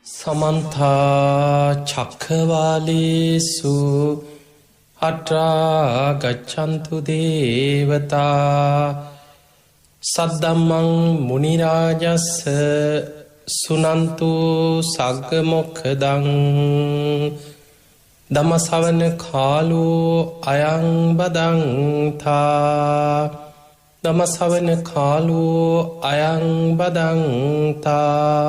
සමන්තා චක්ඛවාලේසු අත්‍රා ගච්ඡන්තු දේවතා සද්දම්මං මුනි රාජස්ස සුනන්තු සග්ග මොක්ඛදං ධම්ම ශ්‍රවණ කාලෝ අයං බදන්තා ධම්ම ශ්‍රවණ කාලෝ අයං බදන්තා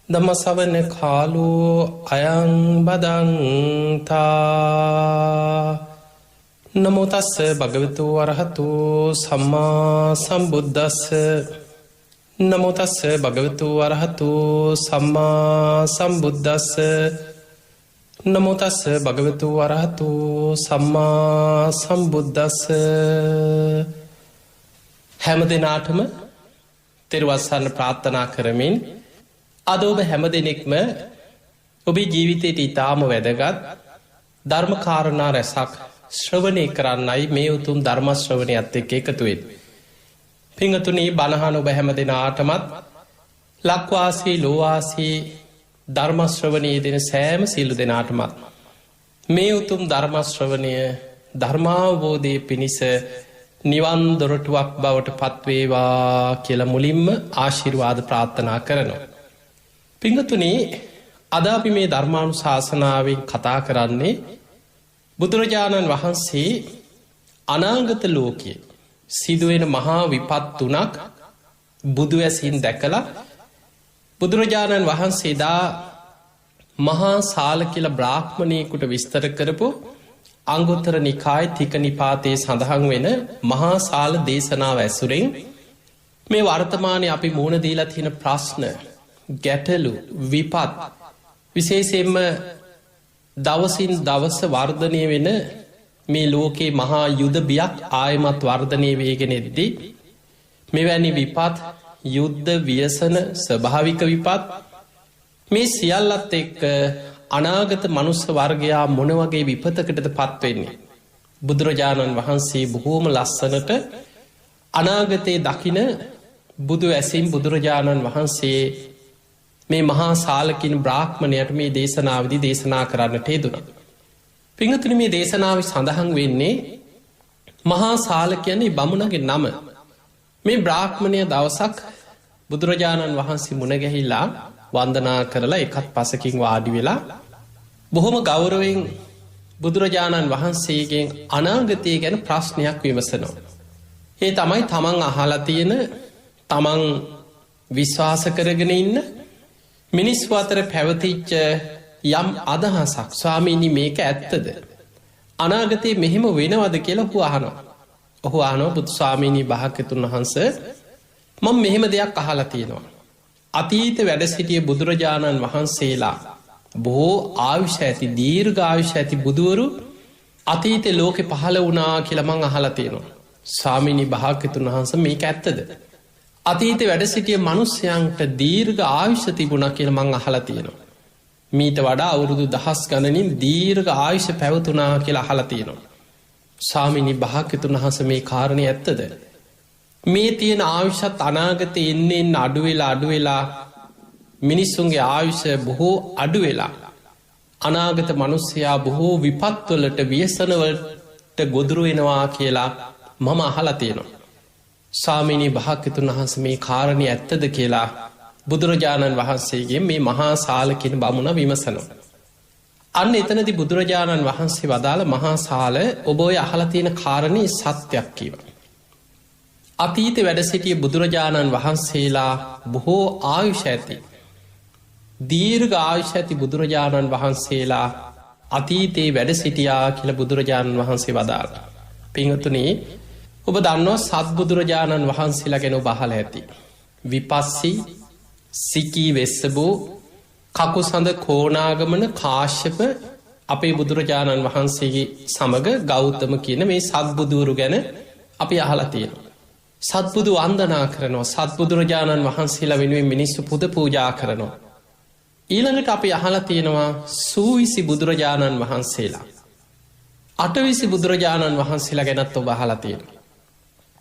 ධම්ම ශ්‍රවණ කාලෝ අයං බදන්තා නමෝ තස්ස භගවතු වරහතු සම්මා සම්බුද්දස්ස නමෝ තස්ස භගවතු වරහතු සම්මා සම්බුද්දස්ස නමෝ තස්ස භගවතු වරහතු සම්මා සම්බුද්දස්ස හැම දිනාටම තෙරුවන් සරණ ප්‍රාර්ථනා කරමින් අද ඔබ හැම දෙනෙක්ම ඔබේ ජීවිතයට ඉතාම වැදගත් ධර්ම කාරණා රැසක් ශ්‍රවණය කරන්නයි මේ උතුම් ධර්ම ශ්‍රවණයත් එක්ක එකතු වෙන්නේ. පින්වතුනි බණ අහන ඔබ හැම දෙනාටමත් ලක්වාසී ලෝවාසී ධර්ම ශ්‍රවණයේ දෙන සෑම සියලු දෙනාටමත් මේ උතුම් ධර්ම ශ්‍රවණය ධර්මාවබෝධයේ පිණිස නිවන් දොරටුවක් බවට පත්වේවා කියලා මුලින්ම ආශිර්වාද ප්‍රාර්ථනා කරනවා. පිංගතුනි අද අපි මේ ධර්මානුශාසනාවෙන් කතා කරන්නේ බුදුරජාණන් වහන්සේ අනාගත ලෝකයේ සිදුවෙන මහා විපත් තුනක් බුදු ඇසින් දැකලා බුදුරජාණන් වහන්සේ දා මහා සාල කියලා බ්‍රාහ්මණයෙකුට විස්තර කරපු අංගුත්තර නිකාය තික නිපාතයේ සඳහන් වෙන මහා සාල දේශනාව ඇසුරෙන් මේ වර්තමානයේ අපි මුහුණ දීලා තියෙන ප්‍රශ්න ගැටලු විපත් විශේෂයෙන්ම දවසින් දවස වර්ධනය වෙන මේ ලෝකයේ මහා යුද බියක් ආයමත් වර්ධනය වේගෙන එද්දී මෙවැනි විපත් යුද්ධ ව්‍යසන ස්වභාවික විපත් මේ සියල්ලත් එක්ක අනාගත මනුස්ස වර්ගයා මොන වගේ විපතකටද පත්වෙන්නේ. බුදුරජාණන් වහන්සේ බොහෝම ලස්සනට අනාගතයේ දකින බුදු ඇසින් බුදුරජාණන් වහන්සේ මේ මහා සාලකින් බ්‍රාහ්මණයට මේ දේශනාවදි දේශනා කරන්නට යෙදුණා. පිංගතුනි මේ දේශනාව සඳහන් වෙන්නේ මහා සාල කියන්නේ බමුණගේ නම. මේ බ්‍රාහ්මණය දවසක් බුදුරජාණන් වහන්සේ මුණගැහිල්ලා වන්දනා කරලා එකත් පසකින් වාඩි වෙලා බොහොම ගෞරවයෙන් බුදුරජාණන් වහන්සේගෙන් අනාගතය ගැන ප්‍රශ්නයක් විමසනවා. ඒ තමයි තමන් අහලා තියෙන තමන් විශ්වාස කරගෙන ඉන්න මිනිස්ව අතර පැවතිච්ච යම් අදහසක් ස්වාමීනි මේක ඇත්තද අනාගතයේ මෙහෙම වෙනවද කියලා ඔහු අහනවා. ඔහු අහනවා බුදු ස්වාමීනි භාග්‍යවතුන් වහන්සේ මම මෙහෙම දෙයක් අහලා තියෙනවා. අතීත වැඩ සිටිය බුදුරජාණන් වහන්සේලා බොහෝ ආයුෂ ඇති දීර්ඝ ආයුෂ ඇති බුදුවරු අතීතේ ලෝකෙ පහළ වුණා කියලා මං අහලා තියෙනවා. ස්වාමීනි භාග්‍යවතුන් වහන්සේ මේක ඇත්තද? අතීත වැඩ සිටිය මනුස්්‍යයන්ට දීර්ඝ ආයුෂ තිබුණා කියලා මං අහලා තියෙනවා. මීට වඩා අවුරුදු දහස් ගණනින් දීර්ඝ ආයුෂ පැවතුනා කියලා අහලා තියෙනවා. ස්වාමීනි භාග්‍යවතුන් වහන්සේ මේ කාරණය ඇත්තද? මේ තියෙන ආයුෂත් අනාගතේ එන්න අඩුවෙලා මිනිස්සුන්ගේ ආයුෂ බොහෝ අඩුවෙලා අනාගත මනුස්සයා බොහෝ විපත්වලට ව්‍යසනවලට ගොදුරු වෙනවා කියලා මම අහලා තියෙනවා. ස්වාමීනි භාග්‍යවතුන් වහන්සේ මේ කාරණය ඇත්තද කියලා බුදුරජාණන් වහන්සේගේ මේ මහා සාලකින් බමුණ විමසනවා. අන්න එතනදි බුදුරජාණන් වහන්සේ වදාළ මහා සාල ඔබ ඔය අහලා තියෙන කාරණේ සත්‍යයක් කියනවා. අතීත වැඩ සිටිය බුදුරජාණන් වහන්සේලා බොහෝ ආයුෂ ඇති දීර්ඝ ආයුෂ ඇති බුදුරජාණන් වහන්සේලා අතීතයේ වැඩ සිටියා කියලා බුදුරජාණන් වහන්සේ වදාළා. පින්වතුනි ඔබ දන්නවා සත්බුදුරජාණන් වහන්සේලා ගැන ඔබ අහලා ඇති. විපස්සී සිකී වෙස්සබෝ කකුසඳ කෝනාගමන කාශ්‍යප අපේ බුදුරජාණන් වහන්සේගේ සමග ගෞතම කියන මේ සත්බුදුවරු ගැන අපි අහලා තියෙනවා. සත්බුදු වන්දනා කරනවා. සත්බුදුරජාණන් වහන්සේලා වෙනුවෙන් මිනිස්සු පුද පූජා කරනවා. ඊළඟට අපි අහලා තියෙනවා සූවිසි බුදුරජාණන් වහන්සේලා අටවිසි බුදුරජාණන් වහන්සේලා ගැනත් ඔබ අහලා තියෙනවා.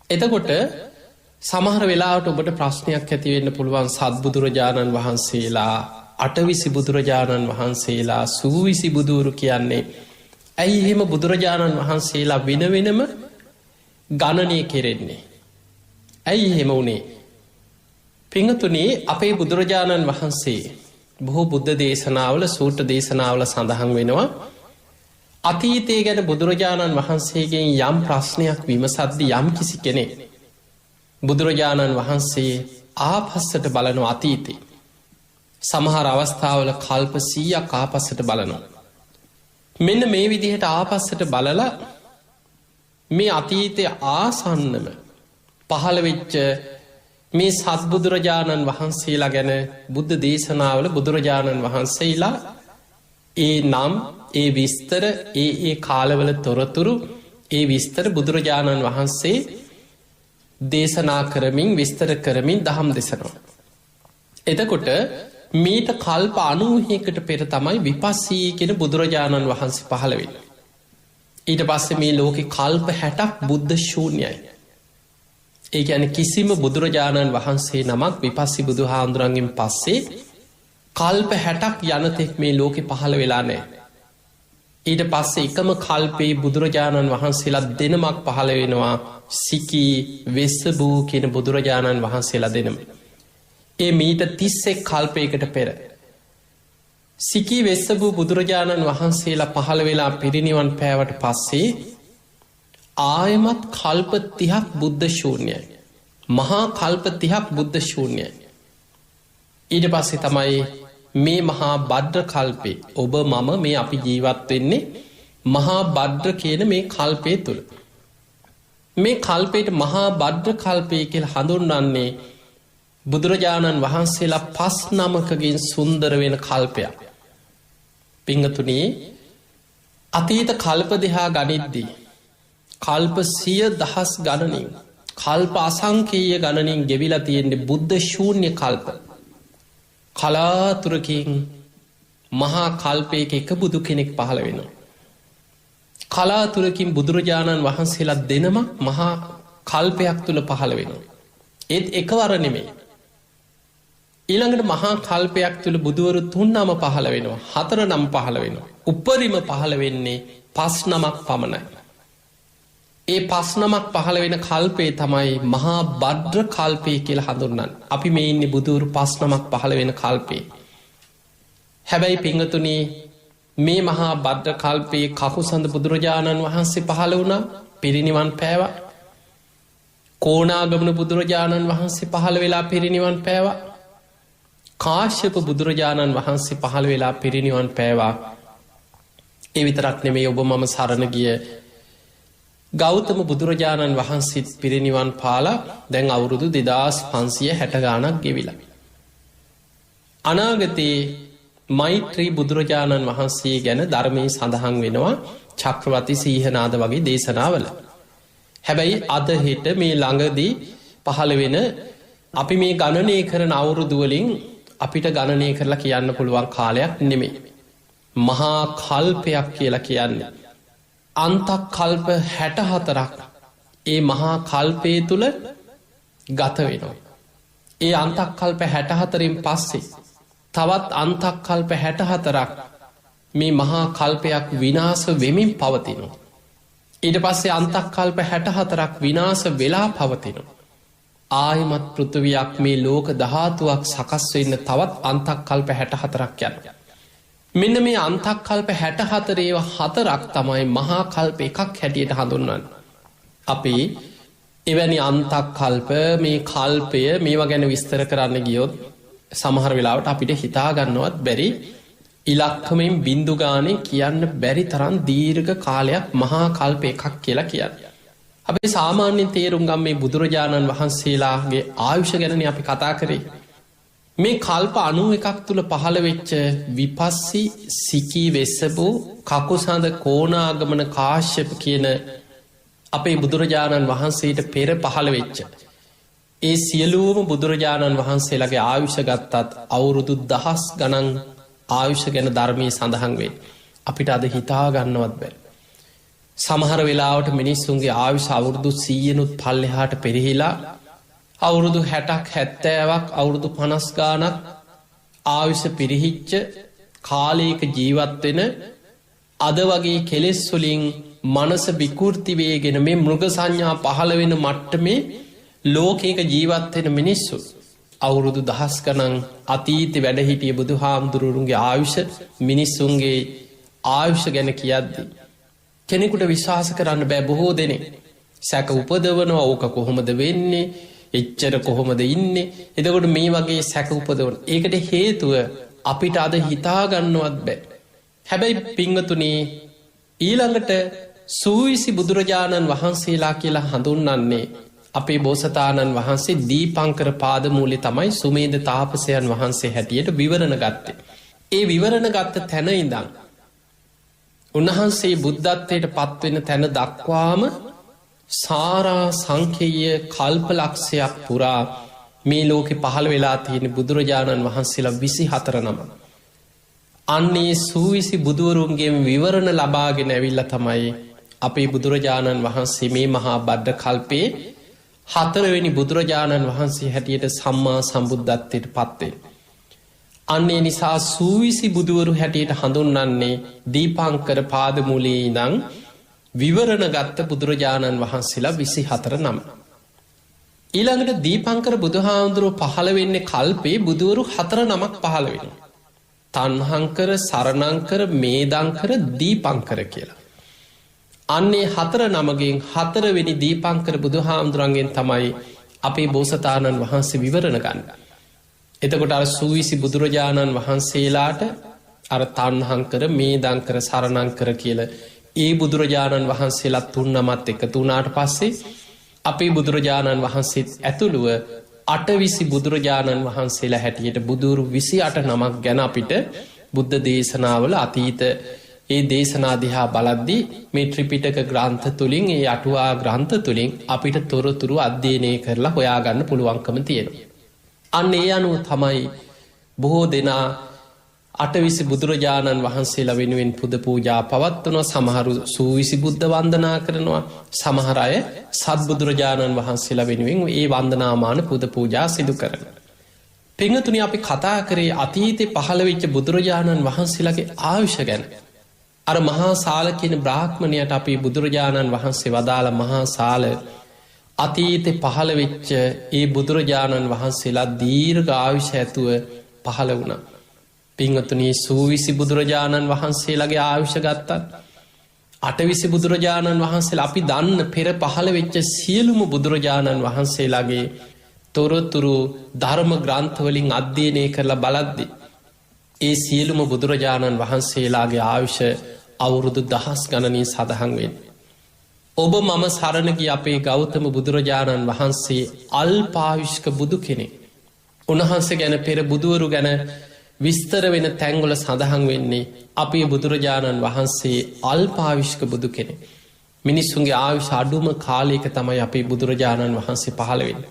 එතකොට සමහර වෙලාවට ඔබට ප්‍රශ්නයක් ඇතිවෙන්න පුළුවන් සත්බුදුරජාණන් වහන්සේලා අටවිසි බුදුරජාණන් වහන්සේලා සූවිසි බුදුරු කියන්නේ ඇයි එහෙම බුදුරජාණන් වහන්සේලා වෙන වෙනම ගණනය කෙරෙන්නේ. ඇයි එහෙම වුණේ. පිංහතුනේ අපේ බුදුරජාණන් වහන්සේ බොහෝ බුද්ධ දේශනාවල සූට්‍ර දේශනාවල සඳහන් වෙනවා. අතීතය ගැන බුදුරජාණන් වහන්සේගෙන් යම් ප්‍රශ්නයක් විමසද්දි යම් කිසි කෙනෙ බුදුරජාණන් වහන්සේ ආපස්සට බලන අතීතේ. සමහර අවස්ථාවල කල්ප 100ක් ආපස්සට බලනවා. මෙන්න මේ විදිහට ආපස්සට බලලා මේ අතීතය ආසන්නම පහළවෙච්ච මේ සත්බුදුරජාණන් වහන්සේලා ගැන බුද්ධ දේශනාවල බුදුරජාණන් වහන්සේලා ඒ නම් ඒ විස්තර ඒ කාලවල තොරතුරු ඒ විස්තර බුදුරජාණන් වහන්සේ දේශනා කරමින් විස්තර කරමින් දහම් දෙසනවා. එතකොට මීට කල්ප 90කට පෙර තමයි විපස්සී කෙන බුදුරජාණන් වහන්සේ පහළ වෙන්න. ඊට පස්සේ මේ ලෝකෙ කල්ප 60ක් බුද්ධ ශූන්‍යයි. ඒ ගැන කිසිම බුදුරජාණන් වහන්සේ නමක් විපස්සි බුදු හාමුදුරන්ගෙන් පස්සේ කල්ප 60ක් යනතෙක් මේ ලෝකෙ පහළ වෙලා නෑ. ඊට පස්සේ එකම කල්පේ බුදුරජාණන් වහන්සේලා දෙනමක් පහළ වෙනවා සිකී වෙස්සබූ කියන බුදුරජාණන් වහන්සේලා දෙනම. ඒ මීට 31 කල්පයකට පෙර. සිකී වෙස්සබූ බුදුරජාණන් වහන්සේලා පහළ වෙලා පිරිනිවන් පෑවට පස්සේ ආයමත් කල්ප 30ක් බුද්ධ ශූන්‍යයි. මහා කල්ප 30ක් බුද්ධ ශූන්‍යයි. ඊට පස්සේ තමයි මේ මහා බද්්‍ර කල්පේ ඔබ මම මේ අපි ජීවත් වෙන්නේ මහා බද්්‍ර කියන මේ කල්පය තුළ. මේ කල්පයට මහා බද්්‍ර කල්පය කියල හඳුන්වන්නේ බුදුරජාණන් වහන්සේලා 5 නමකගින් සුන්දර වෙන කල්පයක්. පිංහතුනේ අතීත කල්ප දෙහා ගනිද්දී. කල්ප 100,000 ගණනින් කල්ප අසංකේය ගණනින් ගෙවිලා තියෙන්නේ බුද්ධ ශූන්‍ය කල්ප. කලාතුරකින් මහා කල්පයක එක බුදු කෙනෙක් පහළ වෙනවා. කලාතුරකින් බුදුරජාණන් වහන්සේලා දෙනම මහා කල්පයක් තුළ පහළ වෙනවා. ඒත් එකවර නෙමේ. ඊළඟට මහා කල්පයක් තුළ බුදුවරු 3 නම පහළ වෙනවා. 4 නම් පහළ වෙනවා. උපරිම පහළ වෙන්නේ 5 නමක් පමණයි. ඒ 5 නමක් පහළ වෙන කල්පේ තමයි මහා බද්්‍ර කල්පය කියල හඳුන්නන්. අපි මේ ඉන්නේ බුදුරු 5 නමක් පහළ වෙන කල්පේ. හැබැයි පිංහතුනේ මේ මහා බද්්‍ර කල්පයේ කකුසඳ බුදුරජාණන් වහන්සේ පහළ වුණා පිරිනිවන් පෑවා. කෝනාගමන බුදුරජාණන් වහන්සේ පහළ වෙලා පිරිනිවන් පෑවා. කාශ්‍යප බුදුරජාණන් වහන්සේ පහළ වෙලා පිරිනිවන් පෑවා. ඒ විතරක් නෙමේ ඔබ මම සරණ ගිය ගෞතම බුදුරජාණන් වහන්සේත් පිරිනිවන් පාලා දැන් අවුරුදු 2560 ගානක් ගෙවිලා. අනාගතයේ මෛත්‍රී බුදුරජාණන් වහන්සේ ගැන ධර්මයේ සඳහන් වෙනවා චක්‍රවර්ති සීහනාද වගේ දේශනාවල. හැබැයි අද හෙට මේ ළඟදී පහළ වෙන අපි මේ ගණනය කරන අවුරුදුවලින් අපිට ගණනය කරලා කියන්න පුළුවන් කාලයක් නෙමේ. මහා කල්පයක් කියලා කියන්නේ. අන්තක් කල්ප 64ක් ඒ මහා කල්පය තුළ ගත වෙනවා. ඒ අන්තක් කල්ප 64න් පස්සේ තවත් අන්තක් කල්ප 64ක් මේ මහා කල්පයක් විනාස වෙමින් පවතිනවා. ඊට පස්සේ අන්තක් කල්ප 64ක් විනාස වෙලා පවතිනවා. ආයමත් පෘථිවියක් මේ ලෝක ධාතුවක් සකස් වෙන්න තවත් අන්තක් කල්ප 64ක් යනවා. මෙන්න මේ අන්තක් කල්ප 64 ඒවා 4ක් තමයි මහා කල්ප එකක් හැටියට හඳුන්වන්නේ. අපි එවැනි අන්තක් කල්ප මේ කල්පය මේවා ගැන විස්තර කරන්න ගියොත් සමහර වෙලාවට අපිට හිතා ගන්නවත් බැරි ඉලක්කමෙන් බින්දු ගානේ කියන්න බැරි තරම් දීර්ඝ කාලයක් මහා කල්ප එකක් කියලා කියන්නේ. අපි සාමාන්‍යයෙන් තේරුම් ගන්න මේ බුදුරජාණන් වහන්සේලාගේ ආයුෂ ගැනනේ අපි කතා කරේ. මේ කල්ප 91ක් තුළ පහළ වෙච්ච විපස්සී සිකී වෙස්සබෝ කකුසඳ කෝනාගමන කාශ්‍යප කියන අපේ බුදුරජාණන් වහන්සේට පෙර පහළ වෙච්ච ඒ සියලූම බුදුරජාණන් වහන්සේලාගේ ආයුෂ ගත්තත් අවුරුදු 1000 ගණන් ආයුෂ ගැන ධර්මයේ සඳහන් වේ. අපිට අද හිතා ගන්නවත් බැහැ. සමහර වෙලාවට මිනිස්සුන්ගේ ආයුෂ අවුරුදු 100නුත් පල්ලෙහාට පෙරහිලා අවුරුදු 60ක් 70ක් අවුරුදු 50 ගානක් ආයුෂ පිරිහිච්ච කාලයක ජීවත්වෙන අද වගේ කෙලෙස්වලින් මනස විකෘතිවේගෙන මේ මෘග සංඥා පහළ වෙන මට්ටමේ ලෝකයක ජීවත්වෙන මිනිස්සු අවුරුදු දහස් ගනන් අතීති වැඩහිටිය බුදු හාමුදුරුවන්ගේ ආයුෂ මිනිස්සුන්ගේ ආයුෂ ගැන කියද්දි. කෙනෙකුට විශ්වාස කරන්න බෑ බොහෝ දෙනෙ සැක උපදවනවා ඕක කොහොමද වෙන්නේ එච්චර කොහොමද ඉන්න එදකොට මේ වගේ සැක උපදවන ඒකට හේතුව අපිට අද හිතාගන්නවත් බෑ. හැබැයි පිංගතුනේ ඊළඟට සූවිසි බුදුරජාණන් වහන්සේලා කියලා හඳුන්නන්නේ අපේ බෝසතාණන් වහන්සේ දීපංකර පාදමූලි තමයි සුමේද තාපසයන් වහන්සේ හැටියට විවරණ ගත්තේ. ඒ විවරණ ගත්ත තැන ඉඳං උන්වහන්සේ බුද්ධත්වයට පත්වෙන තැන දක්වාම සාරා සංකේය කල්පලක්ෂයක් පුරා මේ ලෝකෙ පහළ වෙලා තියෙන බුදුරජාණන් වහන්සේලා 24 නම. අන්නේ සූවිසි බුදුවරුන්ගේ විවරණ ලබාගෙන ඇවිල්ල තමයි අපේ බුදුරජාණන් වහන්සේ මේ මහා බද්ධ කල්පයේ 4 වෙනි බුදුරජාණන් වහන්සේ හැටියට සම්මා සම්බුද්ධත්වයට පත්වේ. අන්නේ නිසා සූවිසි බුදුවරු හැටියට හඳුන්නන්නේ දීපංකර පාදමූලයේ ඉඳං විවරණ ගත්ත බුදුරජාණන් වහන්සේලා 24 නම. ඊළඟට දීපංකර බුදුහාමුදුරුව පහළ වෙන්නේ කල්පේ බුදුවරු 4 නමක් පහළ වෙන. තන්හංකර සරණංකර මේදංකර දීපංකර කියලා. අන්නේ 4 නමගෙන් 4 වෙනි දීපංකර බුදුහාමුදුරන්ගෙන් තමයි අපේ බෝසතාණන් වහන්සේ විවරණ ගන්න. එතකොට අර සූවිසි බුදුරජාණන් වහන්සේලාට අර තන්හංකර මේදංකර සරණංකර කියල ඒ බුදුරජාණන් වහන්සේලා 3 නමත් එකතු වුණාට පස්සේ අපේ බුදුරජාණන් වහන්සේත් ඇතුළුව 8 බුදුරජාණන් වහන්සේලා හැටියට බුදුරු 28 නමක් ගැන අපිට බුද්ධ දේශනාවල අතීත ඒ දේශනාදිහා බලද්දී මේ ත්‍රිපිටක ග්‍රන්ථ තුළින් ඒ අටුවා ග්‍රන්ථ තුළින් අපිට තොරතුරු අධ්‍යයනය කරලා හොයාගන්න පුළුවන්කම තියෙනවා. අන්න ඒ අනුව තමයි බොහෝ දෙනා 8 බුදුරජාණන් වහන්සේලා වෙනුවෙන් පුද පූජා පවත්වනවා. සමහරු සූවිසි බුද්ධ වන්දනා කරනවා. සමහර අය සත්බුදුරජාණන් වහන්සේලා වෙනුවෙන් ඒ වන්දනාමාන පුද පූජා සිදු කරන. පිංගතුනි අපි කතා කරේ අතීතේ පහළ වෙච්ච බුදුරජාණන් වහන්සේලාගේ ආයුෂ ගැන. අර මහා සාල කියන බ්‍රාහ්මණයට අපේ බුදුරජාණන් වහන්සේ වදාළ මහා සාල අතීතේ පහළ වෙච්ච ඒ බුදුරජාණන් වහන්සේලා දීර්ඝ ආයුෂ ඇතුව පහළ වුණා. පිංගතුනී සූවිසි බුදුරජාණන් වහන්සේලාගේ ආයුෂ ගත්තත් 8 බුදුරජාණන් වහන්සේලා අපි දන්න පෙර පහළ වෙච්ච සියලුම බුදුරජාණන් වහන්සේලාගේ තොරතුරු ධර්ම ග්‍රන්ථවලින් අධ්‍යයනය කරලා බලද්දි ඒ සියලුම බුදුරජාණන් වහන්සේලාගේ ආයුෂ අවුරුදු දහස් ගණනින් සඳහන් වෙන්නේ. ඔබ මම සරණ ගිය අපේ ගෞතම බුදුරජාණන් වහන්සේ අල්පායුෂ්ක බුදු කෙනෙක්. උන්වහන්සේ ගැන පෙර බුදුවරු ගැන විස්තර වෙන තැන්ගොල සඳහන් වෙන්නේ අපේ බුදුරජාණන් වහන්සේ අල්පාවිශ්ක බුදු කෙනෙ. මිනිස්සුන්ගේ ආවිශ අඩුම කාලයක තමයි අපේ බුදුරජාණන් වහන්සේ පහළ වෙන්න.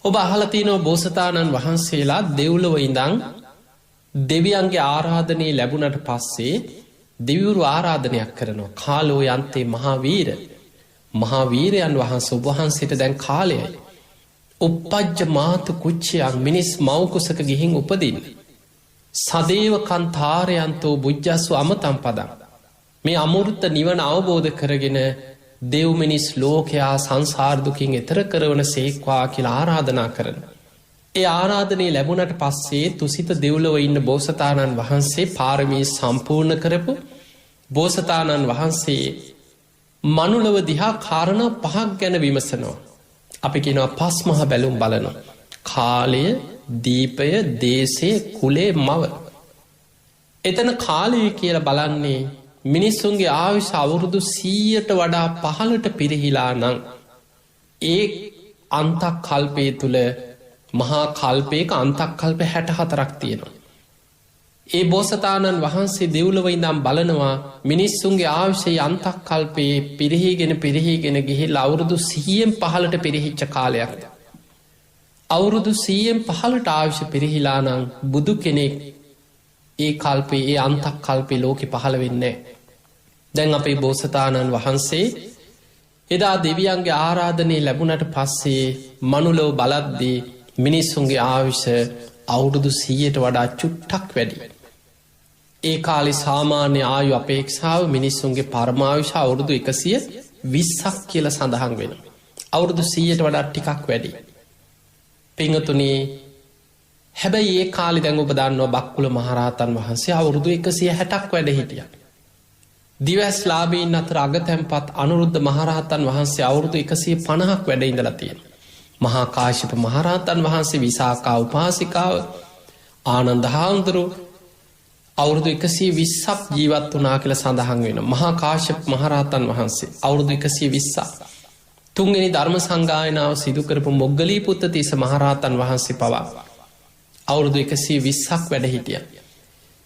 ඔබ අහලතිනව බෝසතාණන් වහන්සේලා දෙව්ලොව ඉඳං දෙවියන්ගේ ආරාධනය ලැබුණට පස්සේ දෙවිවරු ආරාධනයක් කරනවා. කාලෝ යන්තේ මහාවීර මහාවීරයන් වහන්ස ඔබහන්සේට දැන් කාලයයි. උපපජ්ජ මාතු කුච්චයක් මිනිස් මවකුසක ගිහින් උපදින්න. සදේව කන්තාරයන්තෝ බුද්ධස්සු අමතම් පදම්. මේ අමුෘත්ත නිවන අවබෝධ කරගෙන දෙව්මිනිස් ලෝකයා සංසාර්දුකින් එතර කරවන සේක්වා කියලා ආරාධනා කරන. ඒ ආරාධනය ලැබුණට පස්සේ තුසිත දෙව්ලොව ඉන්න බෝසතාණන් වහන්සේ පාරමී සම්පූර්ණ කරපු බෝසතාණන් වහන්සේ මනුලව දිහා කාරණ 5ක් ගැන විමසනවා. අපි කෙනවා පස් මහ බැලුම් බලනවා. කාලය දීපය දේශය කුලේ මව. එතන කාලය කියල බලන්නේ මිනිස්සුන්ගේ ආවිශ අවුරුදු 100ට වඩා පහළට පිරිහිලා නං ඒ අන්තක් කල්පය තුළ මහා කල්පයක අන්තක් කල්ප 64ක් තියෙනවා. ඒ බෝසතාණන් වහන්සේ දෙව්ලොව ඉඳම් බලනවා මිනිස්සුන්ගේ ආවිශය අන්තක් කල්පයේ පිරිහිගෙන ගිහිල් අවුරුදු 100න් පහළට පිරිහිච්ච කාලයක්. අවුරුදු 100න් පහළට ආවිශ පිරිහිලානං බුදු කෙනෙක් ඒ කල්පේ ඒ අන්තක් කල්පේ ලෝකෙ පහළ වෙන්නේ. දැන් අපේ බෝසතාණන් වහන්සේ එදා දෙවියන්ගේ ආරාධනය ලැබුණට පස්සේ මනුලෝ බලද්දී මිනිස්සුන්ගේ ආවිශ අවුරුදු 100ට වඩා චුට්ටක් වැඩි. ඒ කාලේ සාමාන්‍ය ආයු අපේක්ෂාව මිනිස්සුන්ගේ පරමායුෂ අවුරුදු 120ක් කියලා සඳහන් වෙනවා. අවුරුදු 100ට වඩා ටිකක් වැඩි. පිංගතුනි හැබැයි ඒ කාලේ දැන් ඔබ දන්නවා බක්කුල මහරහතන් වහන්සේ අවුරුදු 160ක් වැඩ හිටියා. දිවස්ලාභීන් අතර අගතැන්පත් අනුරුද්ධ මහරහතන් වහන්සේ අවුරුදු 150ක් වැඩ ඉඳලා තියෙනවා. මහා කාශ්‍යප මහරහතන් වහන්සේ, විසාකා උපාසිකාව, ආනන්ද හාමුදුරුවෝ අවුරුදු 120ක් ජීවත් වුණා කියලා සඳහන් වෙනවා. මහා කාශ්‍යප මහරහතන් වහන්සේ අවුරුදු 120ක්. තුන්වෙනි ධර්ම සංගායනාව සිදු කරපු මොග්ගලීපුත්ත තිස්ස මහරහතන් වහන්සේ පවා අවුරුදු 120ක් වැඩ හිටියා.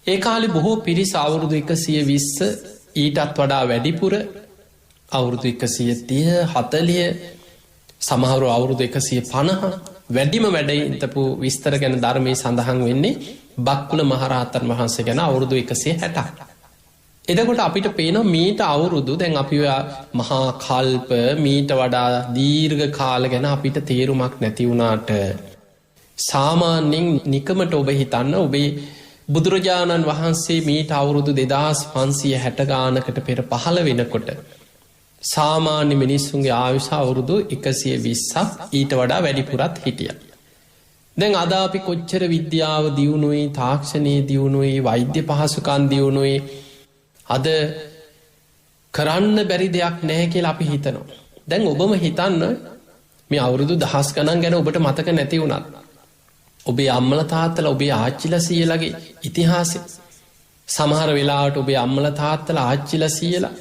ඒ කාලේ බොහෝ පිරිස අවුරුදු 120 ඊටත් වඩා වැඩිපුර අවුරුදු 130 40 සමහරු අවුරුදු 150 වැඩිම වැඩ ඉඳපු විස්තර ගැන ධර්මයේ සඳහන් වෙන්නේ බක්කුල මහරහතන් වහන්සේ ගැන අවුරුදු 160ක්. එතකොට අපිට පේනවා මීට අවුරුදු දැන් අපි මහා කල්ප මීට වඩා දීර්ඝ කාල ගැන අපිට තේරුමක් නැති වුණාට සාමාන්‍යයෙන් නිකමට ඔබ හිතන්න ඔබේ බුදුරජාණන් වහන්සේ මීට අවුරුදු 2560 ගානකට පෙර පහළ වෙනකොට සාමාන්‍ය මිනිස්සුන්ගේ ආයුෂ අවුරුදු 120ක් ඊට වඩා වැඩිපුරත් හිටිය. දැන් අද අපි කොච්චර විද්‍යාව දියුණුවයි, තාක්ෂණයේ දියුණුවයි, වෛද්‍ය පහසුකම් දියුණුවයි, අද කරන්න බැරි දෙයක් නැහැ කියලා අපි හිතනවා. දැන් ඔබම හිතන්න මේ අවුරුදු දහස් ගණන් ගැන ඔබට මතක නැති වුණත් ඔබේ අම්මලා තාත්තලා, ඔබේ ආච්චිලා සීයලාගේ ඉතිහාසෙ සමහර වෙලාවට ඔබේ අම්මලා තාත්තලා ආච්චිලා සීයලා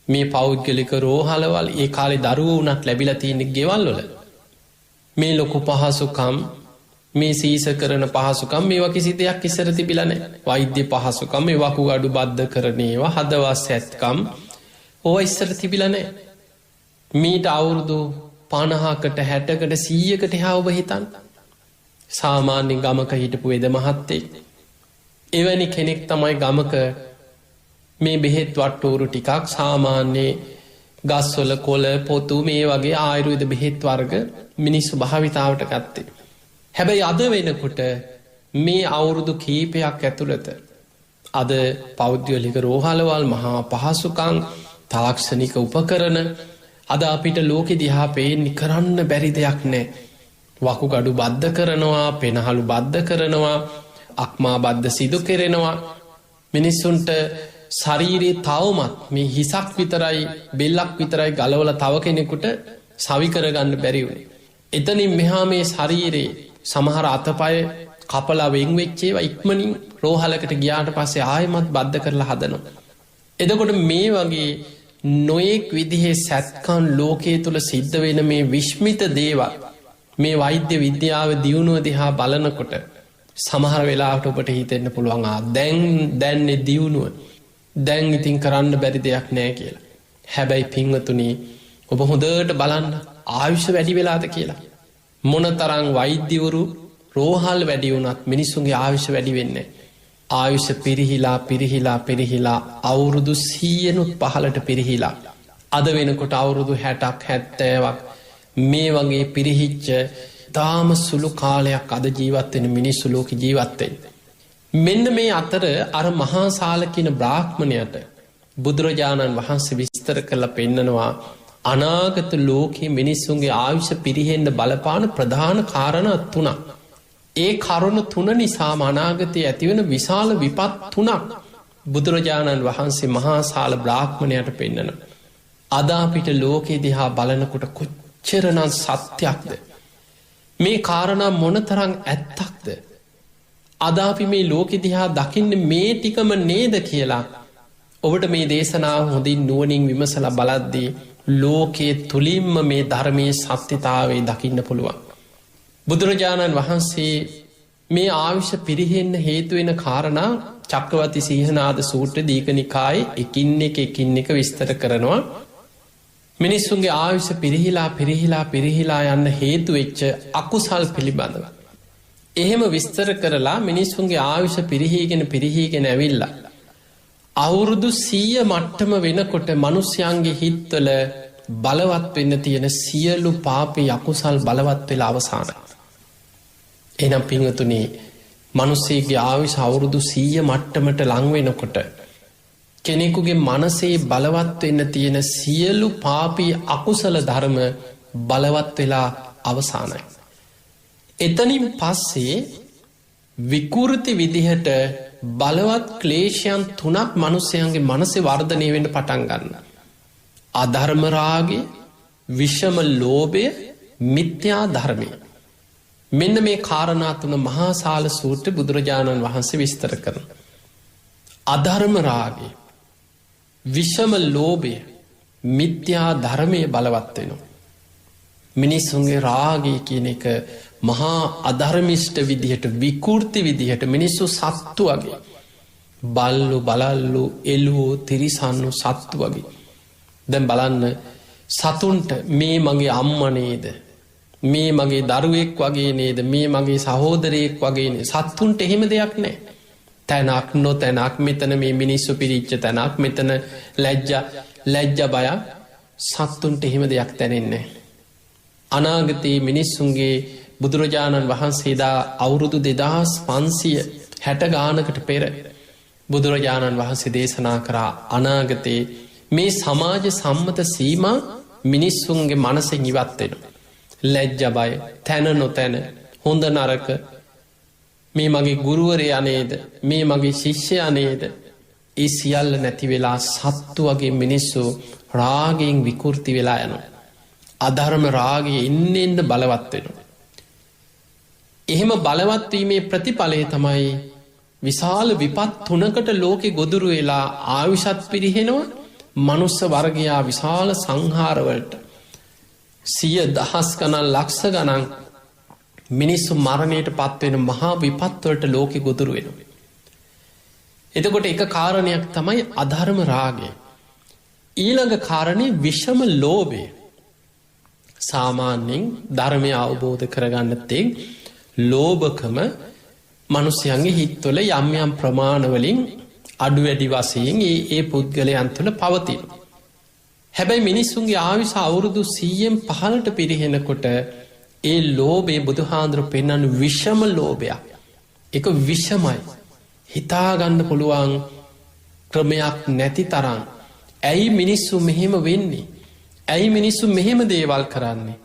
මේ පෞද්ගලික රෝහලවල් ඒ කාලේ දරුවෝ උනත් ලැබිලා තියෙන ගෙවල් වල මේ ලොකු පහසුකම්, මේ සීස කරන පහසුකම් මේවා කිසි දෙයක් ඉස්සර තිබිලා නැහැ. වෛද්‍ය පහසුකම්, මේ වකුගඩු බද්ධ කරන ඒවා, හදවත් සැත්කම් ඕවා ඉස්සර තිබිලා නැහැ. මීට අවුරුදු 50කට 60කට 100කට එහා ඔබ හිතන්න සාමාන්‍ය ගමක හිටපු වෙද මහත්තයෙක්, එවැනි කෙනෙක් තමයි ගමක මේ බෙහෙත් වට්ටෝරු ටිකක් සාමාන්‍ය ගස්වල කොළ පොතු මේ වගේ ආයුර්වේද බෙහෙත් වර්ග මිනිස්සු භාවිතාවට ගත්තේ. හැබැයි අද වෙනකොට මේ අවුරුදු කීපයක් ඇතුළත අද පෞද්ගලික රෝහලවල්, මහා පහසුකම්, තාක්ෂණික උපකරණ අද අපිට ලෝකෙ දිහා පේන්නේ කරන්න බැරි දෙයක් නැහැ. වකුගඩු බද්ධ කරනවා, පෙනහළු බද්ධ කරනවා, අක්මා බද්ධ සිදු කෙරෙනවා. මිනිස්සුන්ට ශරීරයේ තවමත් මේ හිසක් විතරයි, බෙල්ලක් විතරයි ගලවලා තව කෙනෙකුට සවි කරගන්න බැරි වුණේ. එතනින් මෙහා මේ ශරීරයේ සමහර අතපය කපලා වෙන් වෙච්ච ඒවා ඉක්මනින් රෝහලකට ගියාට පස්සේ ආයෙමත් බද්ධ කරලා හදනවා. එතකොට මේ වගේ නොයෙක් විදිහේ සැත්කම් ලෝකයේ තුල සිද්ධ වෙන මේ විශ්මිත දේවල්, මේ වෛද්‍ය විද්‍යාව දියුණුව දිහා බලනකොට සමහර වෙලාවට ඔබට හිතෙන්න පුළුවන් දැන්නේ දියුණුව, දැන් ඉතින් කරන්න බැරි දෙයක් නෑ කියලා. හැබැයි පින්වතුනි ඔබ හොඳට බලන්න ආයුෂ වැඩි වෙලාද කියලා. මොනතරම් වෛද්‍යවරු රෝහල් වැඩි වුණත් මිනිස්සුන්ගේ ආයුෂ වැඩි වෙන්නේ ආයුෂ පිරිහිලා අවුරුදු 100නුත් පහලට පිරිහිලා අද වෙනකොට අවුරුදු 60ක් 70ක් මේ වගේ පිරිහිච්ච තාම සුළු කාලයක් අද ජීවත් වෙන මිනිස්සු ලෝකෙ ජීවත් වෙන්නේ. මෙන්න මේ අතර අර මහා සාල කියන බ්‍රාහ්මණයට බුදුරජාණන් වහන්සේ විස්තර කරලා පෙන්නනවා අනාගත ලෝකයේ මිනිස්සුන්ගේ ආයුෂ පිරිහෙන්න බලපාන ප්‍රධාන කාරණා 3ක්. ඒ කරුණු 3 නිසා අනාගතයේ ඇතිවෙන විශාල විපත් 3ක් බුදුරජාණන් වහන්සේ මහා සාල බ්‍රාහ්මණයට පෙන්නනවා. අද අපිට ලෝකෙ දිහා බලනකොට කොච්චරනම් සත්‍යයක්ද, මේ කාරණා මොනතරම් ඇත්තක්ද, අද අපි මේ ලෝකෙ දිහා දකින්නේ මේ ටිකම නේද කියලා ඔබට මේ දේශනාව හොඳින් නුවණින් විමසලා බලද්දී ලෝකයේ තුලින්ම මේ ධර්මයේ සත්‍යතාවය දකින්න පුළුවන්. බුදුරජාණන් වහන්සේ මේ ආයුෂ පිරිහෙන්න හේතු වෙන කාරණා චක්කවර්ති සීහනාද සූත්‍ර දීඝනිකායේ එකින් එක විස්තර කරනවා. මිනිස්සුන්ගේ ආයුෂ පිරිහිලා යන්න හේතු වෙච්ච අකුසල් පිළිබඳව එහෙම විස්තර කරලා මිනිස්සුන්ගේ ආයුෂ පිරිහීගෙන ඇවිල්ලා අවුරුදු 100 මට්ටම වෙනකොට මිනිස්යන්ගේ හිත්වල බලවත් වෙන්න තියෙන සියලු පාපී අකුසල් බලවත් වෙලා අවසానයි. එනම් පිංහතුනේ මනුස්සේගේ ආවිශ අවුරුදු 100 මට්ටමට ලංවෙනකොට කෙනෙකුගේ මනසේ බලවත් වෙන්න තියෙන සියලු පාපී අකුසල ධර්ම බලවත් වෙලා අවසානයි. එතනින් පස්සේ විකෘති විදිහට බලවත් ක්ලේශයන් 3ක් මනුස්සයන්ගේ මනසේ වර්ධනය වෙන්න පටන් ගන්න. අධර්ම රාගය, විෂම ලෝභය, මිත්‍යා ධර්මය. මෙන්න මේ කාරණා තුන මහා සාල සූත්‍ර බුදුරජාණන් වහන්සේ විස්තර කරන. අධර්ම රාගය, විෂම ලෝභය, මිත්‍යා ධර්මය බලවත් වෙනවා. මිනිස්සුන්ගේ රාගය කියන එක මහා අධර්මිෂ්ට විදිහට විකෘති විදිහට මිනිස්සු සත්තු වගේ බල්ලු බලල්ලු එළුවෝ තිරිසන්නු සත්තු වගේ. දැන් බලන්න සතුන්ට මේ මගේ අම්ම නේද, මේ මගේ දරුවෙක් වගේ නේද, මේ මගේ සහෝදරයෙක් වගේ නේද. සත්තුන්ට එහෙම දෙයක් නෑ. තැනක් නොතැනක් මෙතන මේ මිනිස්සු පිරිච්ච තැනක් මෙතන ලැජ්ජ බය. සත්තුන්ට එහෙම දෙයක් තැනෙන්නේ. අනාගතයේ මිනිස්සුන්ගේ බුදුරජාණන් වහන්සේදා අවුරුදු 2560 ගානකට පෙර බුදුරජාණන් වහන්සේ දේශනා කරා අනාගතයේ මේ සමාජ සම්මත සීමා මිනිස්සුන්ගේ මනසෙන් ඉවත් වෙනවා. ලැජ්ජ බය, තැන නොතැන, හොඳ නරක, මේ මගේ ගුරුවරයා නේද, මේ මගේ ශිෂ්‍යයා නේද, ඒ සියල්ල නැති වෙලා සත්තු වගේ මිනිස්සු රාගයෙන් විකෘති වෙලා යනවා. අධර්ම රාගය එන්න බලවත් වෙනවා. එහෙම බලවත් වීමේ ප්‍රතිඵලය තමයි විශාල විපත් 3කට ලෝකෙ ගොදුරු වෙලා ආයුෂත් පිරිහෙනවා. මනුස්ස වර්ගයා විශාල සංහාරවලට 100,000 ගණන් ලක්ෂ ගණන් මිනිස්සු මරණයට පත්වෙන මහා විපත්වලට ලෝකෙ ගොදුරු වෙනවා. එතකොට එක කාරණයක් තමයි අධර්ම රාගය. ඊළඟ කාරණය විෂම ලෝභය. සාමාන්‍යයෙන් ධර්මය අවබෝධ කරගන්නත්තේ ලෝභකම මනුස්්‍යයන්ගේ හිත්වල යම් යම් ප්‍රමාණවලින් අඩු වැඩි වසයෙන් ඒ පුද්ගලයන් තුළ පවතින. හැබැයි මිනිස්සුන්ගේ ආවිශ අවුරුදු 100න් 15ට පිරිහෙනකොට ඒ ලෝභය බුදුහාන්දුරු පෙන්වන විෂම ලෝභයක්. එක විෂමයි. හිතාගන්න පුළුවන් ක්‍රමයක් නැති තරම්. ඇයි මිනිස්සු මෙහෙම වෙන්නේ? ඇයි මිනිස්සු මෙහෙම දේවල් කරන්නේ?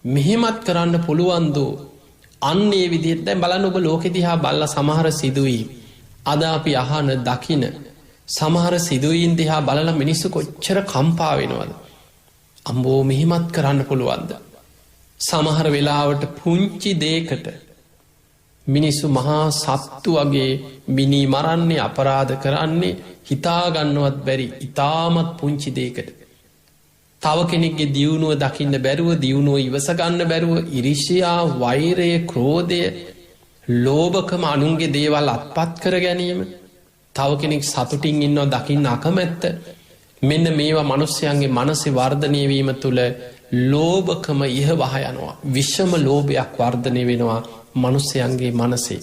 මෙහෙමත් කරන්න පුළුවන්දෝ. අන්නේ විදිහට දැන් බලන්න ඔබ ලෝකෙ දිහා බලලා සමහර සිදුවීම් අද අපි අහන දකින සමහර සිදුවීම් දිහා බලලා මිනිස්සු කොච්චර කම්පා වෙනවද? අම්බෝ මෙහෙමත් කරන්න පුළුවන්ද? සමහර වෙලාවට පුංචි දෙයකට මිනිස්සු මහා සත්තු වගේ මිනි මරන්නේ, අපරාධ කරන්නේ හිතාගන්නවත් බැරි ඉතාමත් පුංචි දෙයකට. තව කෙනෙක්ගේ දියුණුව දකින්න බැරුව, දියුණුව ඉවසගන්න බැරුව ඉරිෂ්‍යා, වෛරය, ක්‍රෝධය, ලෝභකම, අනුන්ගේ දේවල් අත්පත් කර ගැනීම, තව කෙනෙක් සතුටින් ඉන්නවා දකින්න අකමැත්ත, මෙන්න මේවා මනුස්සයන්ගේ මනසේ වර්ධනය වීම තුළ ලෝභකම ඉහවහ යනවා. විෂම ලෝභයක් වර්ධනය වෙනවා මනුස්සයන්ගේ මනසේ.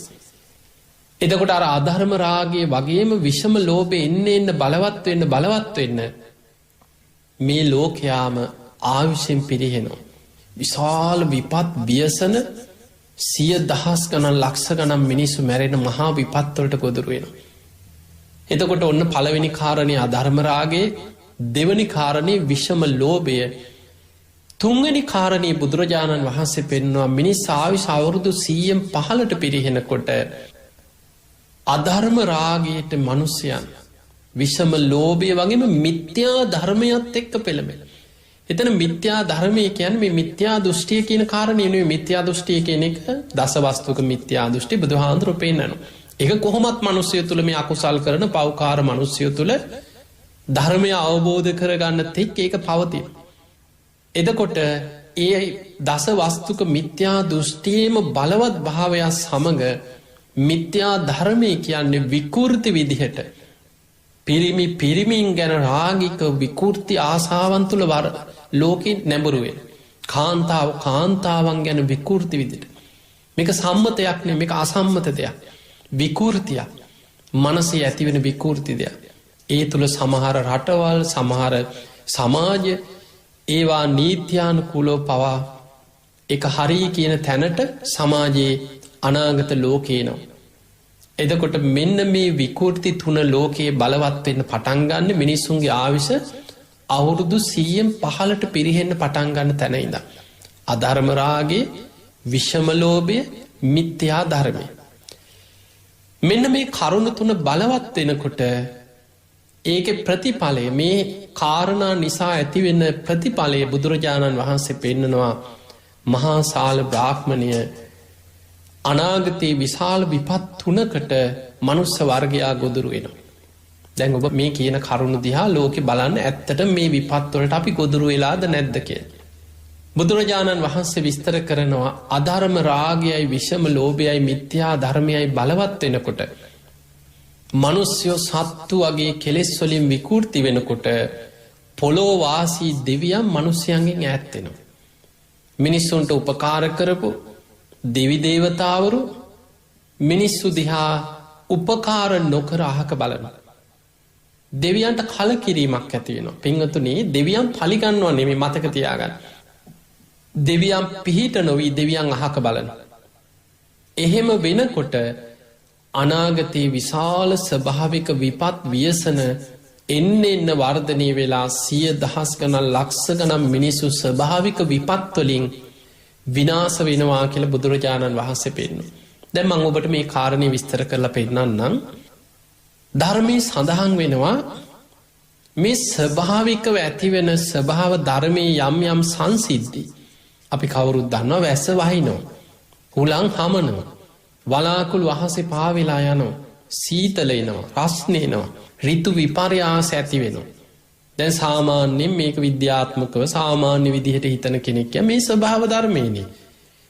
එතකොට අර අධර්ම රාගයේ වගේම විෂම ලෝභය එන්න බලවත් වෙන්න මේ ලෝකයාම ආවිෂයෙන් පිරිහෙනවා. විශාල විපත් ව්‍යසන 100,000 ගණන් ලක්ෂ ගණන් මිනිස්සු මැරෙන මහා විපත්වලට ගොදුරු වෙනවා. එතකොට ඔන්න පළවෙනි කාරණය අධර්ම රාගය, දෙවනි කාරණය විෂම ලෝභය, තුන්වෙනි කාරණය බුදුරජාණන් වහන්සේ පෙන්වනවා මිනිස් ආවිෂ අවුරුදු 100න් 15ට පිරිහෙනකොට අධර්ම රාගයට මනුස්සයන් විෂම ලෝභය වගේම මිත්‍යා ධර්මයත් එක්ක පෙළඹෙන. එතන මිත්‍යා ධර්මය කියන්නේ මේ මිත්‍යා දෘෂ්ටිය කියන කාරණය නෙවෙයි. මිත්‍යා දෘෂ්ටිය කියන එක දසවස්තුක මිත්‍යා දෘෂ්ටි බුදුහාඳුරු පෙන්නනවා. ඒක කොහොමත් මිනිස්සු තුළ මේ අකුසල් කරන පව්කාර මිනිස්සු තුළ ධර්මය අවබෝධ කරගන්න තෙක් ඒක පවතින. එතකොට ඒ දසවස්තුක මිත්‍යා දෘෂ්ටියේම බලවත් භාවය සමග මිත්‍යා ධර්මය කියන්නේ විකෘති විදිහට පිරිමින් ගැන රාගික විකෘති ආසාවන් තුළ වර ලෝකෙ නැඹුරුවෙන් කාන්තාවන් ගැන විකෘති විදිට මේක සම්මතයක් නේ, මේක අසම්මත දෙයක්, විකෘතියක්, මනසේ ඇතිවෙන විකෘති දෙයක්. ඒ තුළ සමහර රටවල්, සමහර සමාජ ඒවා නීත්‍යානුකූලව පවා එක හරි කියන තැනට සමාජයේ අනාගත ලෝකේනවා. එදකොට මෙන්න මේ විකෘති තුන ලෝකයේ බලවත්වෙන්න පටන්ගන්න මිනිස්සුන්ගේ ආවිශ අවුරුදු 100-15ට පිරිහෙන්න පටන්ගන්න තැනයිද. අධර්මරාගේ විෂමලෝභය මිත්‍යා ධර්මය. මෙන්න මේ කරුණු තුන බලවත් වෙනකොට ඒක ප්‍රතිඵලය මේ කාරණා නිසා ඇතිවෙන්න ප්‍රතිඵලය බුදුරජාණන් වහන්සේ පෙන්නනවා මහාසාල බ්‍රාහ්මණය අනාගතයේ විශාල විපත් තුනකට මනුස්ස වර්ගයා ගොදුරු වෙනවා. දැන් ඔබ මේ කියන කරුණු දිහා ලෝකෙ බලන්න ඇත්තට මේ විපත්වලට අපි ගොදුරු වෙලාද නැද්ද කියලා. බුදුරජාණන් වහන්සේ විස්තර කරනවා අධර්ම රාගයයි විෂම ලෝභයයි මිත්‍යා ධර්මයයි බලවත් වෙනකොට මනුස්්‍යයෝ සත්තු වගේ කෙලෙස් වලින් විකෘති වෙනකොට පොලෝවාසී දෙවියන් මනුස්්‍යයන්ගෙන් ඇත්තෙනවා. මිනිස්සුන්ට උපකාර කරපු දෙවිදේවතාවරු මිනිස්සු දිහා උපකාර නොකර අහක බලන. දෙවියන්ට කල කිරීමක් ඇතිවෙනවා. පිංහතුනේ දෙවියන් පලිගන්නවා නෙමේ මතක තියාගන්න. දෙවියන් පිහිට නොවී දෙවියන් අහක බලන. එහෙම වෙනකොට අනාගතයේ විශාල ස්වභාවික විපත් ව්‍යසන එන්න වර්ධනය වෙලා 100,000 ගණන් ලක්ෂ ගණන් මිනිස්සු ස්වභාවික විපත්වලින් විනාස වෙනවා කියල බුදුරජාණන් වහන්සේ පෙන්නු. දැන් මං ඔබට මේ කාරණය විස්තර කරලා පෙන්නන්නම්. ධර්මය සඳහන් වෙනවා මේ ස්වභාවිකව ඇතිවෙන ස්වභාව ධර්මය යම් යම් සංසිද්ධි. අපි කවුරුත් දන්නවා වැස්ස වහිනෝ. හුලං හමනෝ. වලාකුල් වහසේ පාවෙලා යනෝ. සීතලයනවා රස්නයනවා. රිතු විපර්යාස ඇති වෙනවා. දැන් සාමාන්‍යෙන් මේක විද්‍යාත්මකව සාමාන්‍ය විදිහට හිතන කෙනෙක්ය මේ ස්වභාව ධර්මයනේ.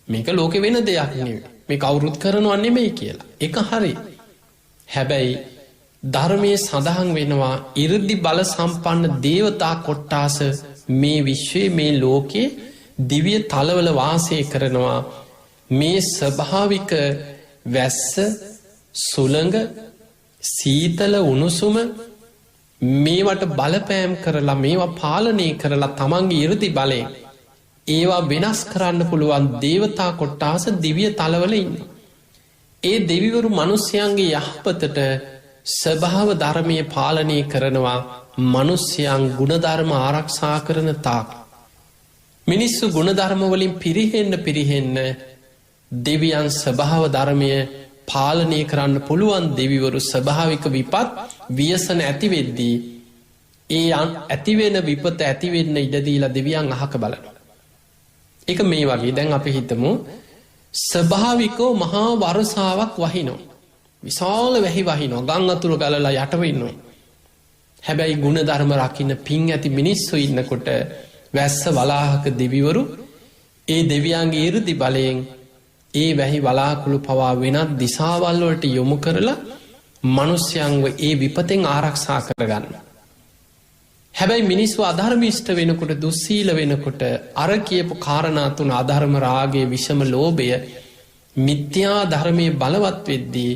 මේක ලෝක වෙන දෙයක් නෙවේ. මේ කවුරුත් කරනවන්නේ මේ කියලා. එක හරි. හැබැයි ධර්මය සඳහන් වෙනවා ඉරදි බල සම්පන්න දේවතා කොට්ටාස මේ විශ්වය මේ ලෝකයේ දිවිය තලවල වාසය කරනවා මේ ස්වභාවික වැස්ස සුළඟ සීතල උණුසුම මේවට බලපෑම් කරලා මේවා පාලනය කරලා තමන්ගේ ඉරදි බලය ඒවා වෙනස් කරන්න පුළුවන් දේවතා කොට්ටාස දිවිය තලවල ඉන්න. ඒ දෙවිවරු මනුස්්‍යයන්ගේ යහපතට ස්වභාව ධර්මය පාලනය කරනවා මනුස්්‍යයන් ගුණධර්ම ආරක්ෂා කරන තාක්. මිනිස්සු ගුණධර්මවලින් පිරිහෙන්න දෙවියන් ස්වභාව ධර්මය පාලනය කරන්න පුළුවන් දෙවිවරු ස්වභාවික විපත් ව්‍යසන ඇතිවෙද්දී ඒ ඇතිවෙන විපත ඇතිවෙන්න ඉඩදීලා දෙවියන් අහක බලන. එක මේ වගේ දැන් අපි හිතමු ස්වභාවිකෝ මහා වරසාවක් වහිනෝ. විශාල වැහි වහිනෝ ගං අතුර ගලලා යටවෙන්නවා. හැබැයි ගුණ ධර්ම රකින්න පින් ඇති මිනිස්සු ඉන්නකොට වැස්ස වලාහක දෙවිවරු ඒ දෙවියන්ගේ ඉරදි බලයෙන් ඒ වැහි වලාකුළු පවා වෙනත් දිසාවල්වලට යොමු කරලා මනුස්්‍යයන්ව ඒ විපතෙන් ආරක්ෂා කරගන්න. හැබැයි මිනිස්සු අධර්මිෂ්ට වෙනකොට දුස්සීල වෙනකොට අර කියපු කාරණාතුන අධර්ම රාගේ විෂම ලෝභය මිත්‍යා ධර්මය බලවත් වෙද්දී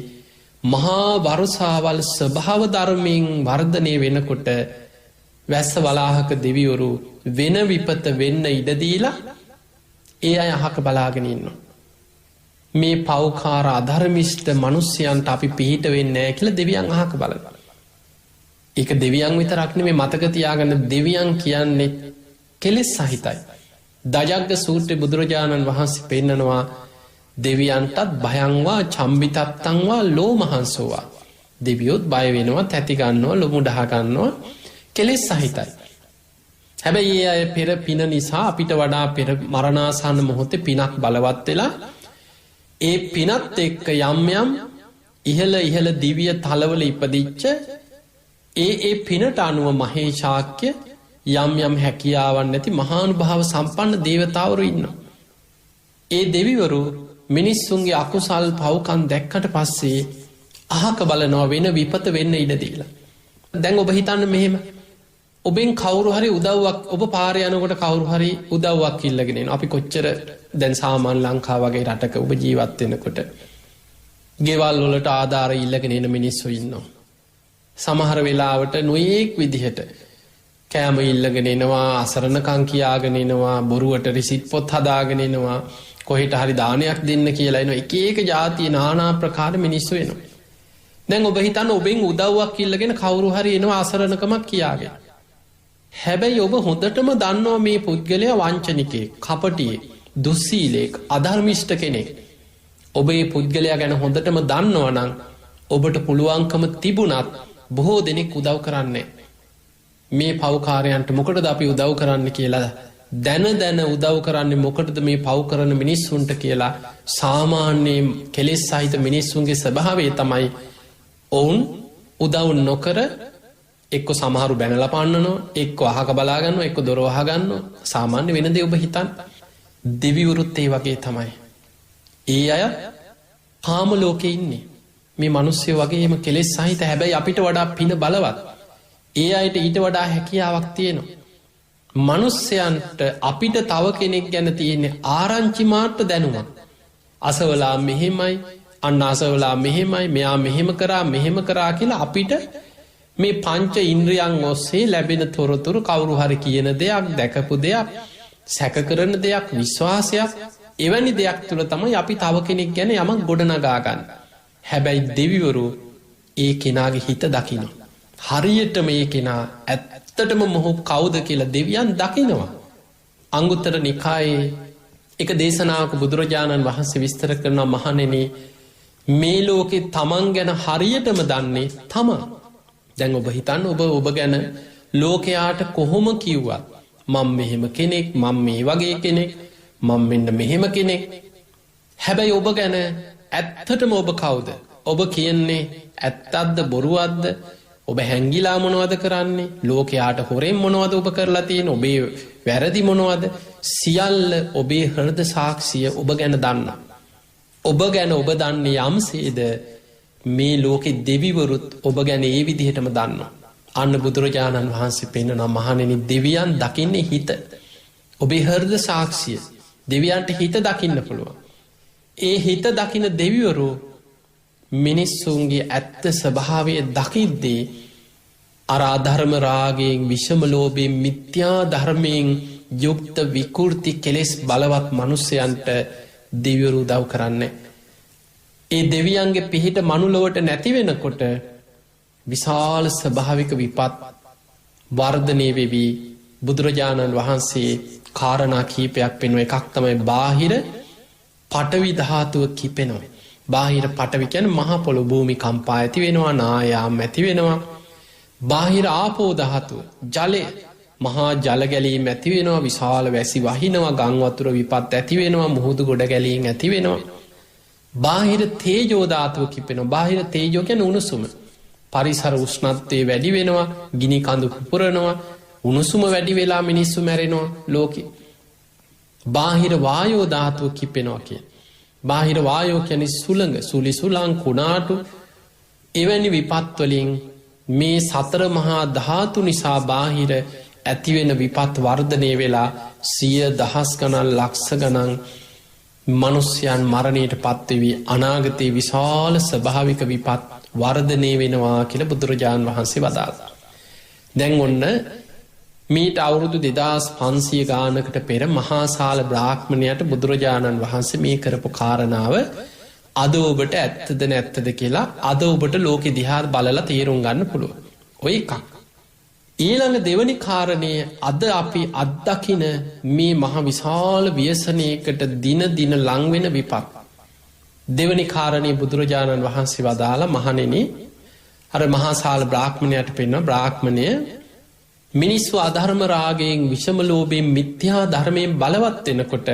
මහා වරුසාවල් ස්වභාව ධර්මයෙන් වර්ධනය වෙනකොට වැස්ස වලාහක දෙවිවරු වෙන විපත වෙන්න ඉඩදීලා ඒ අය අහක බලාගෙන ඉන්නවා. මේ පෞකාර අධර්මිෂ්ට මනුස්්‍යයන්ට අපි පිහිට වෙන්න කියල දෙවියන් අහක බලන. ඒක දෙවියන් විතරක්න මේ මතකතියාගන්න දෙවියන් කියන්නේ කෙලෙස් සහිතයි. දජග්ග සූත්‍ර බුදුරජාණන් වහන්සේ පෙන්නනවා දෙවියන්ටත් භයංවා චම්බිතත්තංවා ලෝ මහන්සෝවා. දෙවියොත් බය වෙනවා තැතිගන්නවා ලොමුඩහගන්නවා කෙලෙස් සහිතයි. හැබැයි ඒ අය පෙර පින නිසා අපිට වඩා පෙර මරණාසන්න මොහොතේ පිනක් බලවත් වෙලා ඒ පිනත් එක්ක යම් යම් ඉහළ දිවිය තලවල ඉපදිච්ච ඒ පිනට අනුව මහේශාක්‍ය යම් යම් හැකියාවන් නැති මහානුභාව සම්පන්න දේවතාවරු ඉන්න. ඒ දෙවිවරු මිනිස්සුන්ගේ අකුසල් පවුකන් දැක්කට පස්සේ අහක බලනවා වෙන විපත වෙන්න ඉඩදීලා. දැන් ඔබ හිතන්න මෙහෙම ඔබෙන් කවරු හරි උදව්වක් ඔබ පාරයනකොට කවරු හරි උදව්වක් ඉල්ලගෙන අපි කොච්චර දැන් සාමාන් ලංකා වගේ රටක ඔබ ජීවත්වෙනකොට ගෙවල් වලට ආධාර ඉල්ලගෙන එන මිනිස්සු ඉන්නවා. සමහර වෙලාවට නොයෙක් විදිහට කෑම ඉල්ලගෙන එනවා අසරණකං කියාගෙන එනවා බොරුවට රිසිට් පොත් හදාගෙන එනවා කොහෙට හරි දානයක් දෙන්න කියලා එනවා. එක එක ජාතිය නානා ප්‍රකාර මිනිස්සු එනවා. දැන් ඔබ හිතන්න ඔබෙන් උදව්වක් ඉල්ලගෙන කවුරු හරි එනවා අසරණකමක් කියාගෙන. හැබැයි ඔබ හොඳටම දන්නවා මේ පුද්ගලයා වංචනිකයෙක්, කපටියෙක්, දුස්සීලයෙක්, අධර්මිෂ්ඨ කෙනෙක්. ඔබ මේ පුද්ගලයා ගැන හොඳටම දන්නවා නම් ඔබට පුළුවන්කම තිබුණත් බොහෝ දෙනෙක් උදව් කරන්නේ. මේ පව්කාරයන්ට මොකටද අපි උදව් කරන්න කියලා දැන උදව් කරන්නේ මොකටද මේ පව් කරන මිනිස්සුන්ට කියලා සාමාන්‍යයෙන් කෙලෙස් සහිත මිනිස්සුන්ගේ ස්වභාවය තමයි ඔවුන් උදව් නොකර එක්ක සමහරු බැනලා පන්නනවා, එක්ක අහක බලාගන්නවා, එක්ක දොර වහගන්නවා. සාමාන්‍ය වෙන දේ ඔබ හිතන්න. දෙවිවරුත් ඒ වගේ තමයි. ඒ අය කාම ලෝකේ ඉන්නේ. මේ මිනිස්සු වගේම කෙලෙස් සහිත, හැබැයි අපිට වඩා පින බලවත්. ඒ අයට ඊට වඩා හැකියාවක් තියෙනවා. මනුස්සයන්ට අපිට තව කෙනෙක් ගැන තියෙන්නේ ආරංචි මාත්‍ර දැනුමක්. අසවලා මෙහෙමයි, අන්න අසවලා මෙහෙමයි, මෙයා මෙහෙම කරා කියලා අපිට මේ පංච ඉන්ද්‍රියන් ඔස්සේ ලැබෙන තොරතුරු, කවුරු හරි කියන දෙයක්, දැකපු දෙයක්, සැක කරන දෙයක්, විශ්වාසයක්, එවැනි දෙයක් තුළ තමයි අපි තව කෙනෙක් ගැන යමක් ගොඩනගා ගන්න. හැබැයි දෙවිවරු ඒ කෙනාගේ හිත දකිනවා. හරියට මේ කෙනා ඇත්තටම මොහු කවුද කියලා දෙවියන් දකිනවා. අංගුත්තර නිකායේ එක දේශනාවක බුදුරජාණන් වහන්සේ විස්තර කරනවා, මහණෙනි මේ ලෝකේ තමන් ගැන හරියටම දන්නේ තමන්. දැන් ඔබ හිතන්න, ඔබ ගැන ලෝකයාට කොහොම කිව්වත් මම මෙහෙම කෙනෙක්, මම මේ වගේ කෙනෙක්, මම මෙන්න මෙහෙම කෙනෙක්. හැබැයි ඔබ ගැන ඇත්තටම ඔබ කවුද? ඔබ කියන්නේ ඇත්තක්ද බොරුවක්ද? ඔබ හැංගිලා මොනවද කරන්නේ? ලෝකයාට හොරෙන් මොනවද ඔබ කරලා තියෙන? ඔබේ වැරදි මොනවද? සියල්ල ඔබේ හෘද සාක්ෂිය ඔබ ගැන දන්න. ඔබ ගැන ඔබ දන්නේ යම්සේද මේ ලෝකෙ දෙවිවරුත් ඔබ ගැන ඒ විදිහටම දන්න. අන්න බුදුරජාණන් වහන්සේ පෙන්වනවා, මහණෙනි දෙවියන් දකින්නේ හිත. ඔබේ හෘද සාක්ෂිය දෙවියන්ට හිත දකින්න පුළුවන්. ඒ හිත දකින දෙවිවරු මිනිස්සුන්ගේ ඇත්ත ස්වභාවය දකිද්දී අර අධර්ම රාගයෙන්, විෂම ලෝභයෙන්, මිත්‍යා ධර්මයෙන් යුක්ත විකෘති කෙලෙස් බලවත් මනුස්සයන්ට දෙවිවරු උදව් කරන්නේ. ඒ දෙවියන්ගේ පිහිට මනුලොවට නැති වෙනකොට විශාල ස්වභාවික විපත් වර්ධනය වෙවී බුදුරජාණන් වහන්සේ කාරණා කීපයක් පෙන්වන. එකක් තමයි බාහිර පටවි ධාතුව කිපෙනවා. බාහිර පටවි කියන්නේ මහ පොළොව භූමි කම්පා ඇති වෙනවා, නායාම් ඇති වෙනවා. බාහිර ආපෝ ධාතුව ජලය, මහා ජල ගැලීම් ඇති වෙනවා, විශාල වැසි වහිනවා, ගං වතුර විපත් ඇති වෙනවා, මුහුදු ගොඩ ගැලීම් ඇති වෙනවා. බාහිර තේජෝ ධාතුව කිපෙනවා. බාහිර තේජෝ කියන්නේ උණුසුම. පරිසර උෂ්ණත්වය වැඩි වෙනවා, ගිනි කඳු පුපුරනවා, උණුසුම වැඩි වෙලා මිනිස්සු මැරෙනවා ලෝකෙ. බාහිර වායෝ ධාතුව කිපෙනවා කියන්නේ. බාහිර වායෝ කියන්නේ සුළඟ, සුලි සුළං, කුණාටු, එවැනි විපත් වලින් මේ සතර මහා ධාතු නිසා බාහිර ඇතිවෙන විපත් වර්ධනය වෙලා 100,000 ගණන්, ලක්ෂ ගණන් මනුස්්‍යයන් මරණයට පත්වෙවී අනාගතයේ විශාල ස්වභාවික විපත් වර්ධනය වෙනවා කියලා බුදුරජාණන් වහන්සේ වදාළා. දැන් ඔන්න මීට අවුරුදු 2500 ගානකට පෙර මහාසාල බ්‍රාහ්මණයට බුදුරජාණන් වහන්සේ මේ කරපු කාරණාව අද ඔබට ඇත්තද නැත්තද කියලා අද ඔබට ලෝකෙ දිහා බලලා තේරුම් ගන්න පුළුවන්. ඔය එකක්. ඊළඟ දෙවනි කාරණය අද අපි අත්දකින මේ මහ විශාල ව්‍යසනයකට දින දින ලංවෙන විපත්. දෙවනි කාරණය බුදුරජාණන් වහන්සේ වදාලා, මහණෙනි අර මහාසාල බ්‍රාහ්මණයට පෙන්වන බ්‍රාහ්මණය මිනිස්සු අධර්ම රාගයෙන්, විෂම ලෝභයෙන්, මිත්‍යා ධර්මයෙන් බලවත් වෙනකොට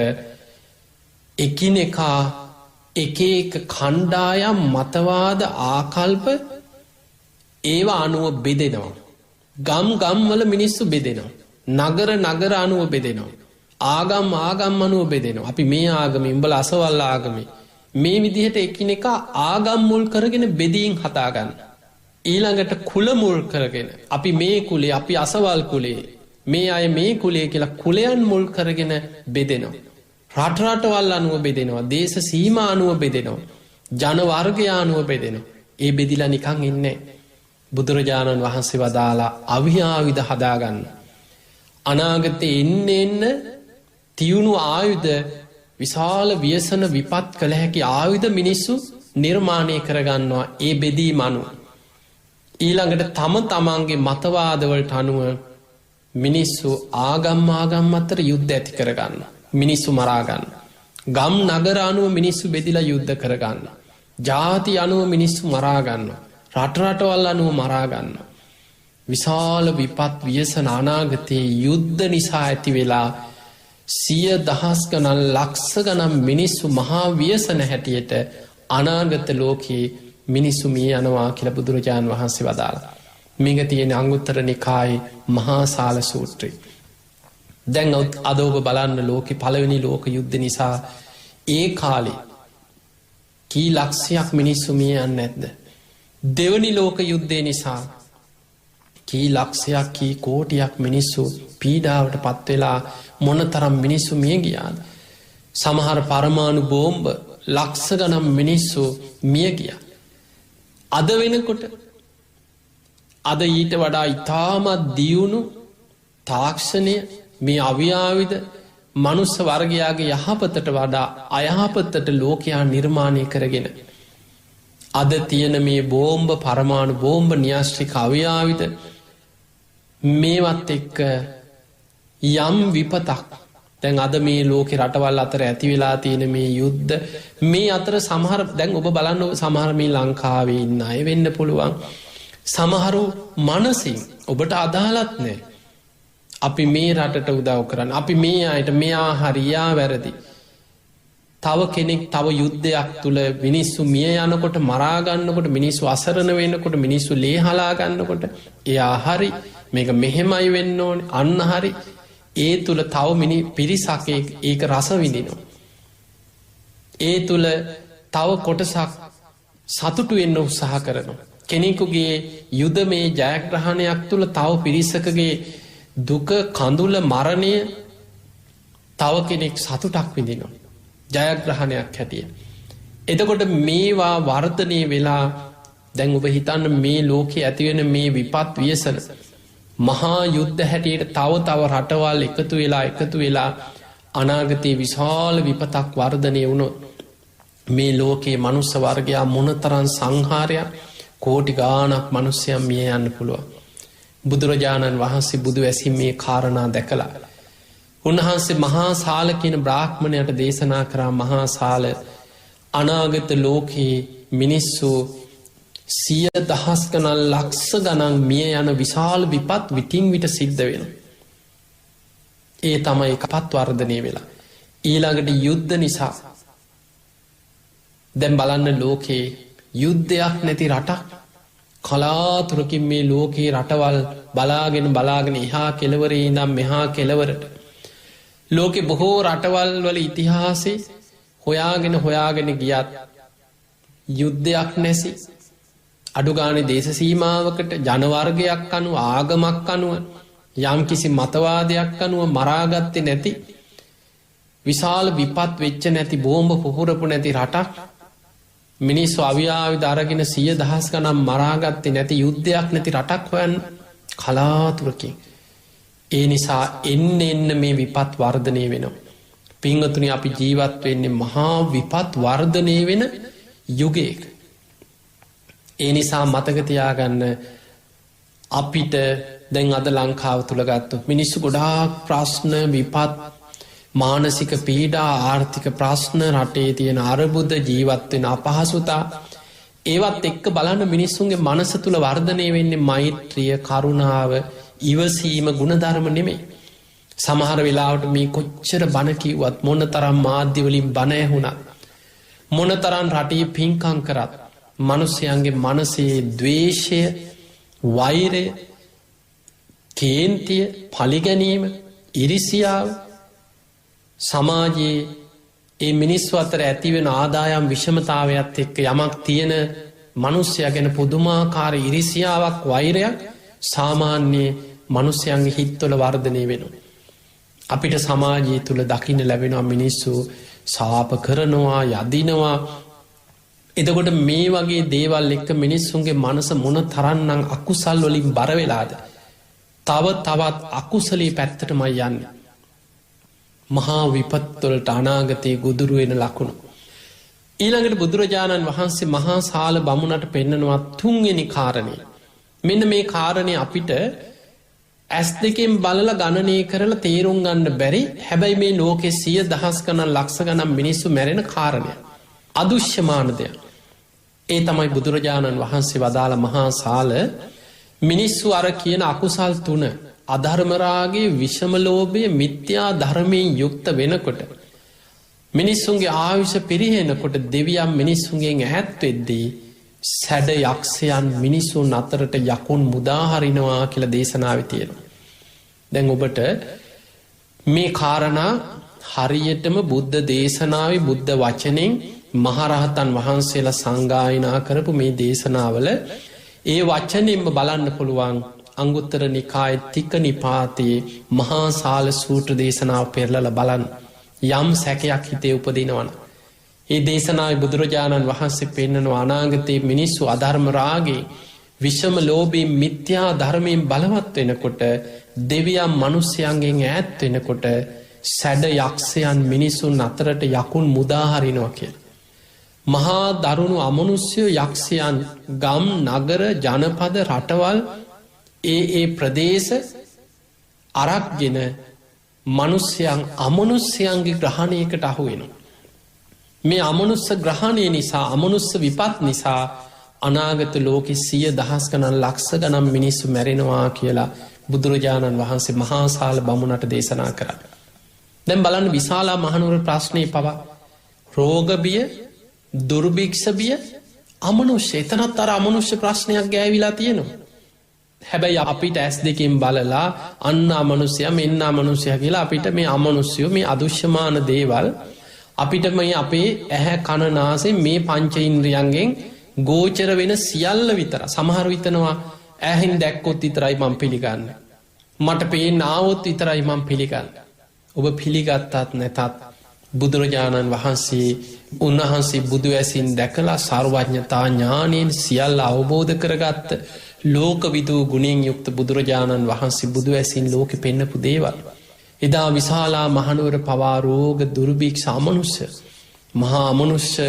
එකිනෙකා එක එක කණ්ඩායම්, මතවාද, ආකල්ප ඒවා අනුව බෙදෙනවා. ගම් වල මිනිස්සු බෙදෙනවා. නගර අනුව බෙදෙනවා. ආගම් අනුව බෙදෙනවා. අපි මේ ආගමේ, උඹලා අසවල් ආගමේ, මේ විදිහට එකිනෙකා ආගම් මුල් කරගෙන බෙදීම් හදා ගන්න. ඊළඟට කුල මුල් කරගෙන අපි මේ කුලේ, අපි අසවල් කුලේ, මේ අය මේ කුලේ කියලා කුලයන් මුල් කරගෙන බෙදෙනවා. රටවල් අනුව බෙදෙනවා. දේශ සීමා අනුව බෙදෙනවා. ජන වර්ගය අනුව බෙදෙනවා. ඒ බෙදිලා නිකන් ඉන්නේ. බුදුරජාණන් වහන්සේ වදාලා අවියාවිද හදාගන්න. අනාගතේ එන්න තියුණු ආයුධ විශාල ව්‍යසන විපත් කළ හැකි ආයුධ මිනිස්සු නිර්මාණය කරගන්නවා ඒ බෙදී මනු. ඊළඟට තම තමන්ගේ මතවාදවලට අනුව මිනිස්සු ආගම් අතර යුද්ධ ඇති කරගන්න. මිනිස්සු මරාගන්න. ගම් නගර අනුව මිනිස්සු බෙදිලා යුද්ධ කරගන්න. ජාති අනුව මිනිස්සු මරාගන්න. රටරටවල් අනුව මරාගන්න. විශාල විපත් ව්‍යසන අනාගතයේ යුද්ධ නිසා ඇති වෙලා 100,000 ගණන් ලක්ෂ ගණන් මිනිස්සු මහා ව්‍යසන හැටියට අනාගත ලෝකයේ මිනිස්සු මිය යනවා කියලා බුදුරජාණන් වහන්සේ වදාළා. මේක තියෙන අංගුත්තර නිකායේ මහා සාල සූත්‍රය. දැන් අද ඔබ බලන්න ලෝකෙ පළවෙනි ලෝක යුද්ධ නිසා ඒ කාලේ කී ලක්ෂයක් මිනිස්සු මිය යන්නේ නැද්ද? දෙවනි ලෝක යුද්ධය නිසා කී ලක්ෂයක් කී කෝටියක් මිනිස්සු පීඩාවට පත් වෙලා මොනතරම් මිනිස්සු මිය ගියාද? සමහර පරමාණු බෝම්බ ලක්ෂ ගණන් මිනිස්සු මිය ගියා. අද වෙනකොට අද ඊට වඩා ඉතාමත් දියුණු තාක්ෂණය මේ අවියාවිද මනුස්ස වර්ගයාගේ යහපතට වඩා අයහපතට ලෝකයා නිර්මාණය කරගෙන අද තියෙන මේ බෝම්බ පරමාණු බෝම්බ න්‍යෂ්ටික අවියාවිද මේවත් එක්ක යම් විපතක් දැන් අද මේ ලෝකෙ රටවල් අතර ඇති වෙලා තියෙන මේ යුද්ධ මේ අතර සමහර දැන් ඔබ බලන්න සමහර මේ ලංකාවේ ඉන්න අය වෙන්න පුළුවන් සමහරු මනසින් ඔබට අදාළත් නෑ අපි මේ රටට උදව් කරන්න අපි මේ අයට මෙයා හරියා වැරදි තව කෙනෙක් තව යුද්ධයක් තුළ මිනිස්සු මිය යනකොට මරාගන්නකොට මිනිස්සු අසරණ වෙනකොට මිනිස්සු ලේහලාගන්නකොට එයා හරි මේක මෙහෙමයි වෙන්න ඕනේ අන්න හරි ඒ තුළ තව පිරිසක් ඒක රස විඳිනවා. ඒ තුළ තව කොටසක් සතුටු වෙන්න උත්සාහ කරනවා. කෙනෙකුගේ යුද මේ ජයග්‍රහණයක් තුළ තව පිරිසකගේ දුක කඳුල මරණය තව කෙනෙක් සතුටක් විඳිනවා. ජයග්‍රහණයක් හැටිය. එතකොට මේවා වර්ධනය වෙලා දැන් ඔබ හිතන්න මේ ලෝකෙ ඇතිවෙන මේ විපත් ව්‍යසන මහා යුද්ධ හැටියට තව රටවල් එකතු වෙලා අනාගතයේ විශාල විපතක් වර්ධනය වුණොත් මේ ලෝකයේ මනුස්ස වර්ගයා මොනතරම් සංහාරයක් කෝටි ගානක් මනුස්සයන් මිය යන්න පුළුවන්. බුදුරජාණන් වහන්සේ බුදු ඇසින් මේ කාරණා දැකලා උන්වහන්සේ මහා සාල කියන බ්‍රාහ්මණයට දේශනා කරා මහා සාල අනාගත ලෝකයේ මිනිස්සු 100,000 ගණන් ලක්ෂ ගණන් මිය යන විශාල විපත් විටින් විට සිද්ධ වෙන. ඒ තමයි කපත් වර්ධනය වෙලා. ඊළඟට යුද්ධ නිසා දැන් බලන්න ලෝකයේ යුද්ධයක් නැති රටක් කලාතුරකින් මේ ලෝකයේ රටවල් බලාගෙන එහා කෙළවරේ ඉඳන් මෙහා කෙළවරට ලෝකෙ බොහෝ රටවල් වල ඉතිහාසෙ හොයාගෙන ගියත් යුද්ධයක් නැසි අඩුගානේ දේශ සීමාවකට ජනවර්ගයක් අනුව ආගමක් අනුව යම් කිසි මතවාදයක් අනුව මරාගත්තේ නැති විශාල විපත් වෙච්ච නැති බෝම්බ පුපුරපු නැති රටක් මිනිස්සු අවියාවිද අරගෙන 100,000 ගණන් මරාගත්තේ නැති යුද්ධයක් නැති රටක් හොයන්න කලාතුරකින්. ඒ නිසා එන්න මේ විපත් වර්ධනය වෙනවා. පින්වතුනි අපි ජීවත් වෙන්නේ මහා විපත් වර්ධනය වෙන යුගයක. ඒ නිසා මතක තියාගන්න අපිට දැන් අද ලංකාව තුළ ගත්තොත් මිනිස්සු ගොඩාක් ප්‍රශ්න විපත් මානසික පීඩා ආර්ථික ප්‍රශ්න රටේ තියෙන අරබුද ජීවත්වෙන අපහසුතා ඒවත් එක්ක බලන්න මිනිස්සුන්ගේ මනස තුළ වර්ධනය වෙන්නේ මෛත්‍රිය කරුණාව ඉවසීම ගුණධර්ම නෙමේ. සමහර වෙලාවට මේ කොච්චර බණ කිව්වත් මොන තරම් මාධ්‍යවලින් බණ ඇහුණා මොන තරම් රටේ පින්කම් කරත් මනුස්සයන්ගේ මනසේ ද්වේෂය වෛරය කේන්තිය පලිගැනීම ඉරිසියාව සමාජයේ ඒ මිනිස්සු අතර ඇතිවෙන ආදායම් විෂමතාවයත් එක්ක යමක් තියෙන මනුස්සය ගැන පුදුමාකාර ඉරිසියාවක් වෛරයක් සාමාන්‍යයේ මනුස්සයන්ගේ හිත්වල වර්ධනය වෙනවා. අපිට සමාජය තුළ දකින්න ලැබෙනවා මිනිස්සු සාප කරනවා යදිනවා එතකොට මේ වගේ දේවල් එක්ක මිනිස්සුන්ගේ මනස මොන තරන්නම් අකුසල් වලින් බරවෙලාද තවත් අකුසලී පැත්තටමයි යන්න. මහා විපත්වලට අනාගතයේ ගොදුරු වෙන ලකුණු. ඊළඟට බුදුරජාණන් වහන්සේ මහා සාල බමුණට පෙන්නනවා තුන්වෙනි කාරණය. මෙන්න මේ කාරණය අපිට ඇස් දෙකෙන් බලල ගණනය කරලා තේරුම් ගන්න බැරි හැබැයි මේ ලෝකෙ 100,000 ගණන් ලක්ෂ ගණන් මිනිස්සු මැරෙන කාරණය. අදුෂ්‍යමාන දෙයක්. ඒ තමයි බුදුරජාණන් වහන්සේ වදාළ මහා සාල මිනිස්සු අර කියන අකුසල් 3 අධර්මරාගේ විෂමලෝභය මිත්‍යා ධර්මයෙන් යුක්ත වෙනකොට මිනිස්සුන්ගේ ආයුෂ පිරිහෙනකොට දෙවියන් මිනිස්සුන්ගෙන් ඈත් වෙද්දී සැඩ යක්ෂයන් මිනිසුන් අතරට යකුන් මුදාහරිනවා කියලා දේශනාවේ තියෙනවා. දැන් ඔබට මේ කාරණා හරියටම බුද්ධ දේශනාවේ බුද්ධ වචනෙන් මහරහතන් වහන්සේලා සංගායනා කරපු මේ දේශනාවල ඒ වචනෙන්ම බලන්න පුළුවන් අංගුත්තර නිකායේ තික නිපාතයේ මහා සාල සූත්‍ර දේශනාව පෙරලලා බලන්න. යම් සැකයක් හිතේ උපදිනවන. ඒ දේශනාව බුදුරජාණන් වහන්සේ පෙන්නනවා අනාගතයේ මිනිස්සු අධර්ම රාගේ විෂම ලෝභයෙන් මිත්‍යා ධර්මයෙන් බලවත් වෙනකොට දෙවියන් මනුස්සයන්ගෙන් ඈත් වෙනකොට සැඩ යක්ෂයන් මිනිසුන් අතරට යකුන් මුදාහරිනවා කියලා. මහා දරුණු අමනුෂ්‍යය යක්ෂයන් ගම් නගර ජනපද රටවල් ඒ ප්‍රදේශ අරක්ගෙන මනුස්්‍යයන් අමනුස්්‍යයන්ගේ ග්‍රහණයකට අහු වෙනවා. මේ අමනුස්ස ග්‍රහණය නිසා අමනුස්ස විපත් නිසා අනාගත ලෝකෙ 100,000 ගණන් ලක්ෂ ගණන් මිනිස්සු මැරෙනවා කියලා බුදුරජාණන් වහන්සේ මහා සාල බමුණට දේශනා කරා. දැන් බලන්න විශාලා මහනුවර ප්‍රශ්නය පවා රෝගබිය දුර්භික්ෂබිය අමනුෂ්‍ය එතනත් අර අමනුෂ්‍ය ප්‍රශ්නයක් ගෑවිලා තියෙනවා. හැබැයි අපිට ඇස් දෙකින් බලලා අන්න අමනුස්්‍යය මෙන්න අමනුස්්‍යය කියලා අපිට මේ අමනුස්්‍යයෝ මේ අදුෂ්‍යමාන දේවල් අපිට මේ අපේ ඇහැ කණනාසේ මේ පංචඉන්ද්‍රියන්ගෙන් ගෝචර වෙන සියල්ල විතර සමහර විතනවා ඇහින් දැක්කොත් විතරයි මං පිළිගන්න. මට පේන ආවොත් විතරයි මං පිළිගන්න. ඔබ පිළිගත්තත් නැතත් බුදුරජාණන් වහන්සේ උන්වහන්සේ බුදු ඇසින් දැකලා සර්වඥතා ඥානයෙන් සියල්ල අවබෝධ කරගත්ත ලෝක විදූ ගුණෙන් යුක්ත බුදුරජාණන් වහන්සේ බුදු ඇසින් ලෝකෙ පෙන්නපු දේවල්. එදා විශාලා මහනුවර පවා රෝග දුර්භික්ෂ අමනුෂ්‍ය මහා අමනුෂ්‍ය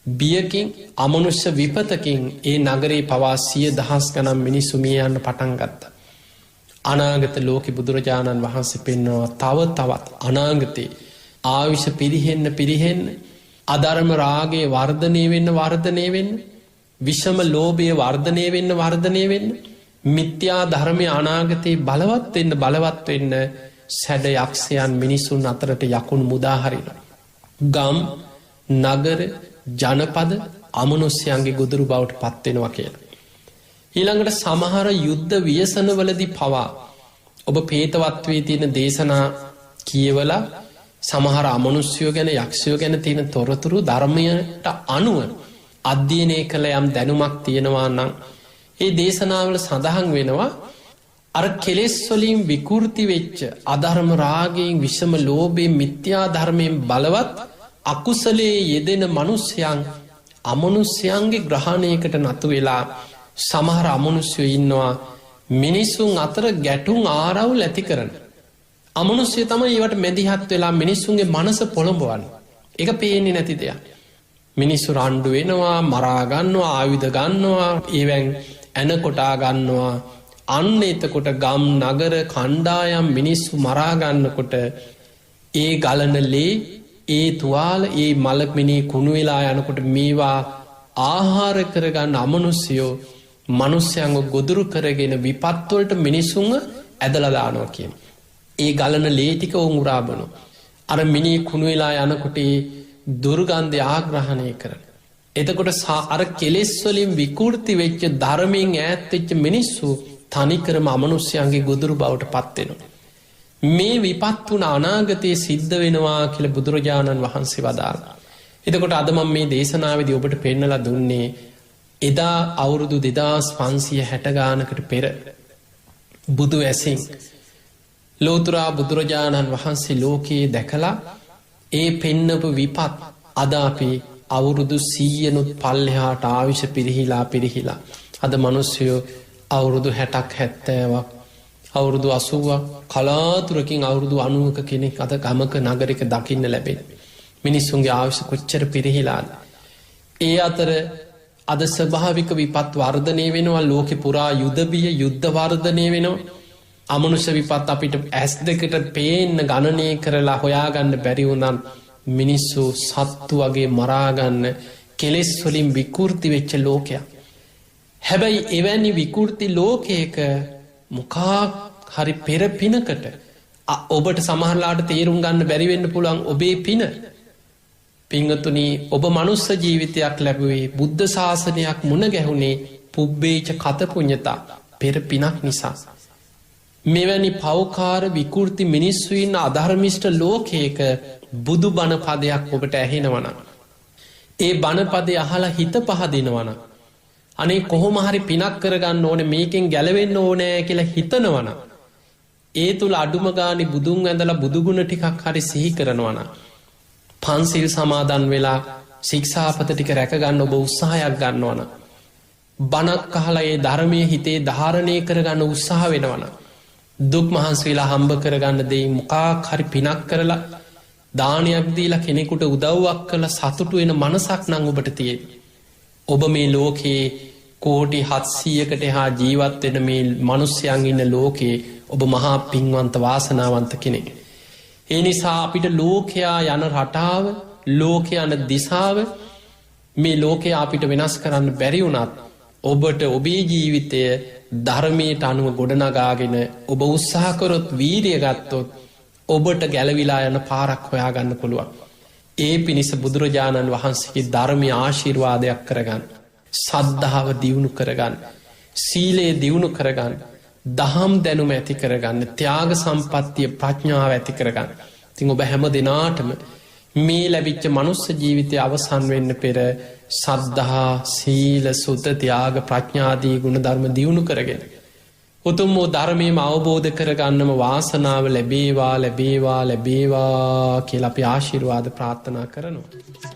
බියකින් අමනුෂ්‍ය විපතකින් ඒ නගරේ පවා 100,000 ගණන් මිනිස්සු මිය යන්න පටන් ගත්තා. අනාගත ලෝකෙ බුදුරජාණන් වහන්සේ පෙන්නවා තව තවත් අනාගතේ ආයුෂ පිරිහෙන්න අධර්ම රාගේ වර්ධනය වෙන්න විෂම ලෝභය වර්ධනය වෙන්න මිත්‍යා ධර්මය අනාගතයේ බලවත් වෙන්න සැඩ යක්ෂයන් මිනිසුන් අතරට යකුන් මුදාහරින. ගම් නගර ජනපද අමනුස්්‍යයන්ගේ ගොදුරු බවට පත්වෙනවා කියලා. ඊළඟට සමහර යුද්ධ ව්‍යසනවලදි පවා ඔබ පේතවත්වේ තියෙන දේශනා කියවලා සමහර අමනුස්්‍යයෝ ගැන යක්ෂයෝ ගැන තියෙන තොරතුරු ධර්මයට අනුව අධ්‍යයනය කළ යම් දැනුමක් තියෙනවා නම් ඒ දේශනාවල සඳහන් වෙනවා අර කෙලෙස්වලින් විකෘති වෙච්ච අධර්ම රාගයෙන් විෂම ලෝභයෙන් මිත්‍යා ධර්මයෙන් බලවත් අකුසලයේ යෙදෙන මනුස්්‍යයන් අමනුස්්‍යයන්ගේ ග්‍රහණයකට නතු වෙලා සමහර අමනුස්්‍යයෝ ඉන්නවා මිනිස්සුන් අතර ගැටුම් ආරවුල් ඇති කරන. අමනුස්්‍යය තම ඒවට මැදිහත් වෙලා මිනිස්සුන්ගේ මනස පොළොඹවන්න. එක පේන්නේ නැති දෙයක්. මිනිස්සු රණ්ඩු වෙනවා මරාගන්නවා ආයුධ ගන්නවා ඒවැන් ඇනකොටා ගන්නවා අන්න එතකොට ගම් නගර කණ්ඩායම් මිනිස්සු මරාගන්නකොට ඒ ගලනලේ ඒ තුවාල ඒ මලමිනී කුණු වෙලා යනකොට මේවා ආහාර කරගන්න අමනුස්්‍යයෝ මනුස්්‍යයන්ග ගොදුරු කරගෙන විපත්වලට මිනිසුන්ව ඇදලදානවා කියන. ඒ ගලන ලේටික ඔවුන් උරාබනු. අර මිනී කුණු වෙලා යනකොට දුර්ගන්ධය ආග්‍රහණය කරන. එතකොට අර කෙලෙස්වලින් විකෘති වෙච්ච ධර්මයෙන් ඈත්වෙච්ච මිනිස්සු තනිකරම අමනුස්්‍යයන්ගේ ගොදුරු බවට පත්වෙනවා. මේ විපත් වුණ අනාගතයේ සිද්ධ වෙනවා කියල බුදුරජාණන් වහන්සේ වදාළ. එතකොට අදමම් මේ දේශනාවදී ඔබට පෙන්නල දුන්නේ එදා අවුරුදු 2560 ගානකට පෙර බුදු ඇසින් ලෝතුරා බුදුරජාණන් වහන්සේ ලෝකයේ දැකලා ඒ පෙන්නපු විපත් අදාපි අවුරුදු 100නුත් පල්ලෙහාට ආවිෂ පිරිහිලා අද මනුස්්‍යයෝ අවුරුදු 60ක් 70ක් අවුරුදු 80ක් කලාතුරකින් අවුරුදු 90ක කෙනෙක් අද ගමක නගරයක දකින්න ලැබෙන. මිනිස්සුන්ගේ ආයුෂ කොච්චර පිරිහිලාද. ඒ අතර අද ස්වභාවික විපත් වර්ධනය වෙනවා. ලෝකෙ පුරා යුද්ධ යුද්ධ වර්ධනය වෙනවා. අමනුෂ්‍ය විපත් අපිට ඇස් දෙකට පේන්න ගණනය කරලා හොයාගන්න බැරි වුණන් මිනිස්සු සත්තු වගේ මරාගන්න කෙලෙස් වලින් විකෘති වෙච්ච ලෝකයක්. හැබැයි එවැනි විකෘති ලෝකයක මොකා හරි පෙර පිනකට ඔබට සමහරලාට තේරුම් ගන්න බැරිවෙන්න පුළුවන් ඔබේ පින. පිංගතුනි ඔබ මනුස්ස ජීවිතයක් ලැබුවේ බුද්ධ ශාසනයක් මුණ ගැහුණේ පුබ්බේච කතපුඤ්ඤතා පෙර පිනක් නිසා. මෙවැනි පෞකාර විකෘති මිනිස්සුයින් අධර්මිෂ්ට ලෝකයක බුදු බණ පදයක් ඔබට ඇහෙනවන. ඒ බණපදය අහලා හිත පහදිනවන. අනේ කොහොමහරි පිනක් කරගන්න ඕන මේකෙන් ගැලවෙන්න ඕනෑ කියලා හිතනවන. ඒ තුළ අඩුමගානි බුදුන් ඇඳලා බුදුගුණ ටිකක් හරි සිහි කරනවන. පන්සිල් සමාදන් වෙලා ශික්ෂාපත ටික රැකගන්න ඔබ උත්සාහයක් ගන්නවන. බණක් අහලා ඒ ධර්මය හිතේ ධාරණය කරගන්න උත්සාහ වෙනවන. දුක් මහන්සේලා හම්බ කරගන්න දෙයි මොකාක් හරි පිනක් කරලා දානයක් දීලා කෙනෙකුට උදව්වක් කළ සතුටු වෙන මනසක් නං ඔබට තියේ. ඔබ මේ ලෝකයේ කෝටි 700කට හා ජීවත්වෙන මේ මනුස්්‍යයන් ඉන්න ලෝකයේ ඔබ මහා පින්වන්ත වාසනාවන්ත කෙනෙක්. ඒ නිසා අපිට ලෝකයා යන රටාව ලෝක යන දිසාව මේ ලෝකය අපිට වෙනස් කරන්න බැරි වුණත් ඔබට ඔබේ ජීවිතය ධර්මයට අනුව ගොඩනගාගෙන ඔබ උත්සාහකොරොත් වීරිය ගත්තොත් ඔබට ගැලවිලා යන පාරක් හොයාගන්න පුළුවන්. ඒ පිණිස බුදුරජාණන් වහන්සේගේ ධර්මය ආශිර්වාදයක් කරගන්න. සද්ධාව දියුණු කරගන්න. සීලයේ දියුණු කරගන්න. දහම් දැනුම ඇති කරගන්න. ත්‍යාග සම්පත්තිය ප්‍රඥාව ඇති කරගන්න. තින් ඔබ හැම දෙනාටම මේ ලැබිච්ච මනුස්ස ජීවිතය අවසන් වෙන්න පෙර සද්ධහා සීල සුත ත්‍යාග ප්‍රඥාදී ගුණ ධර්ම දියුණු කරගෙන. උතුම් වූ ධර්මයම අවබෝධ කරගන්නම වාසනාව ලැබේවා ලැබේවා ලැබේවා කියල අපි ආශිර්වාද ප්‍රාර්ථනා කරනවා.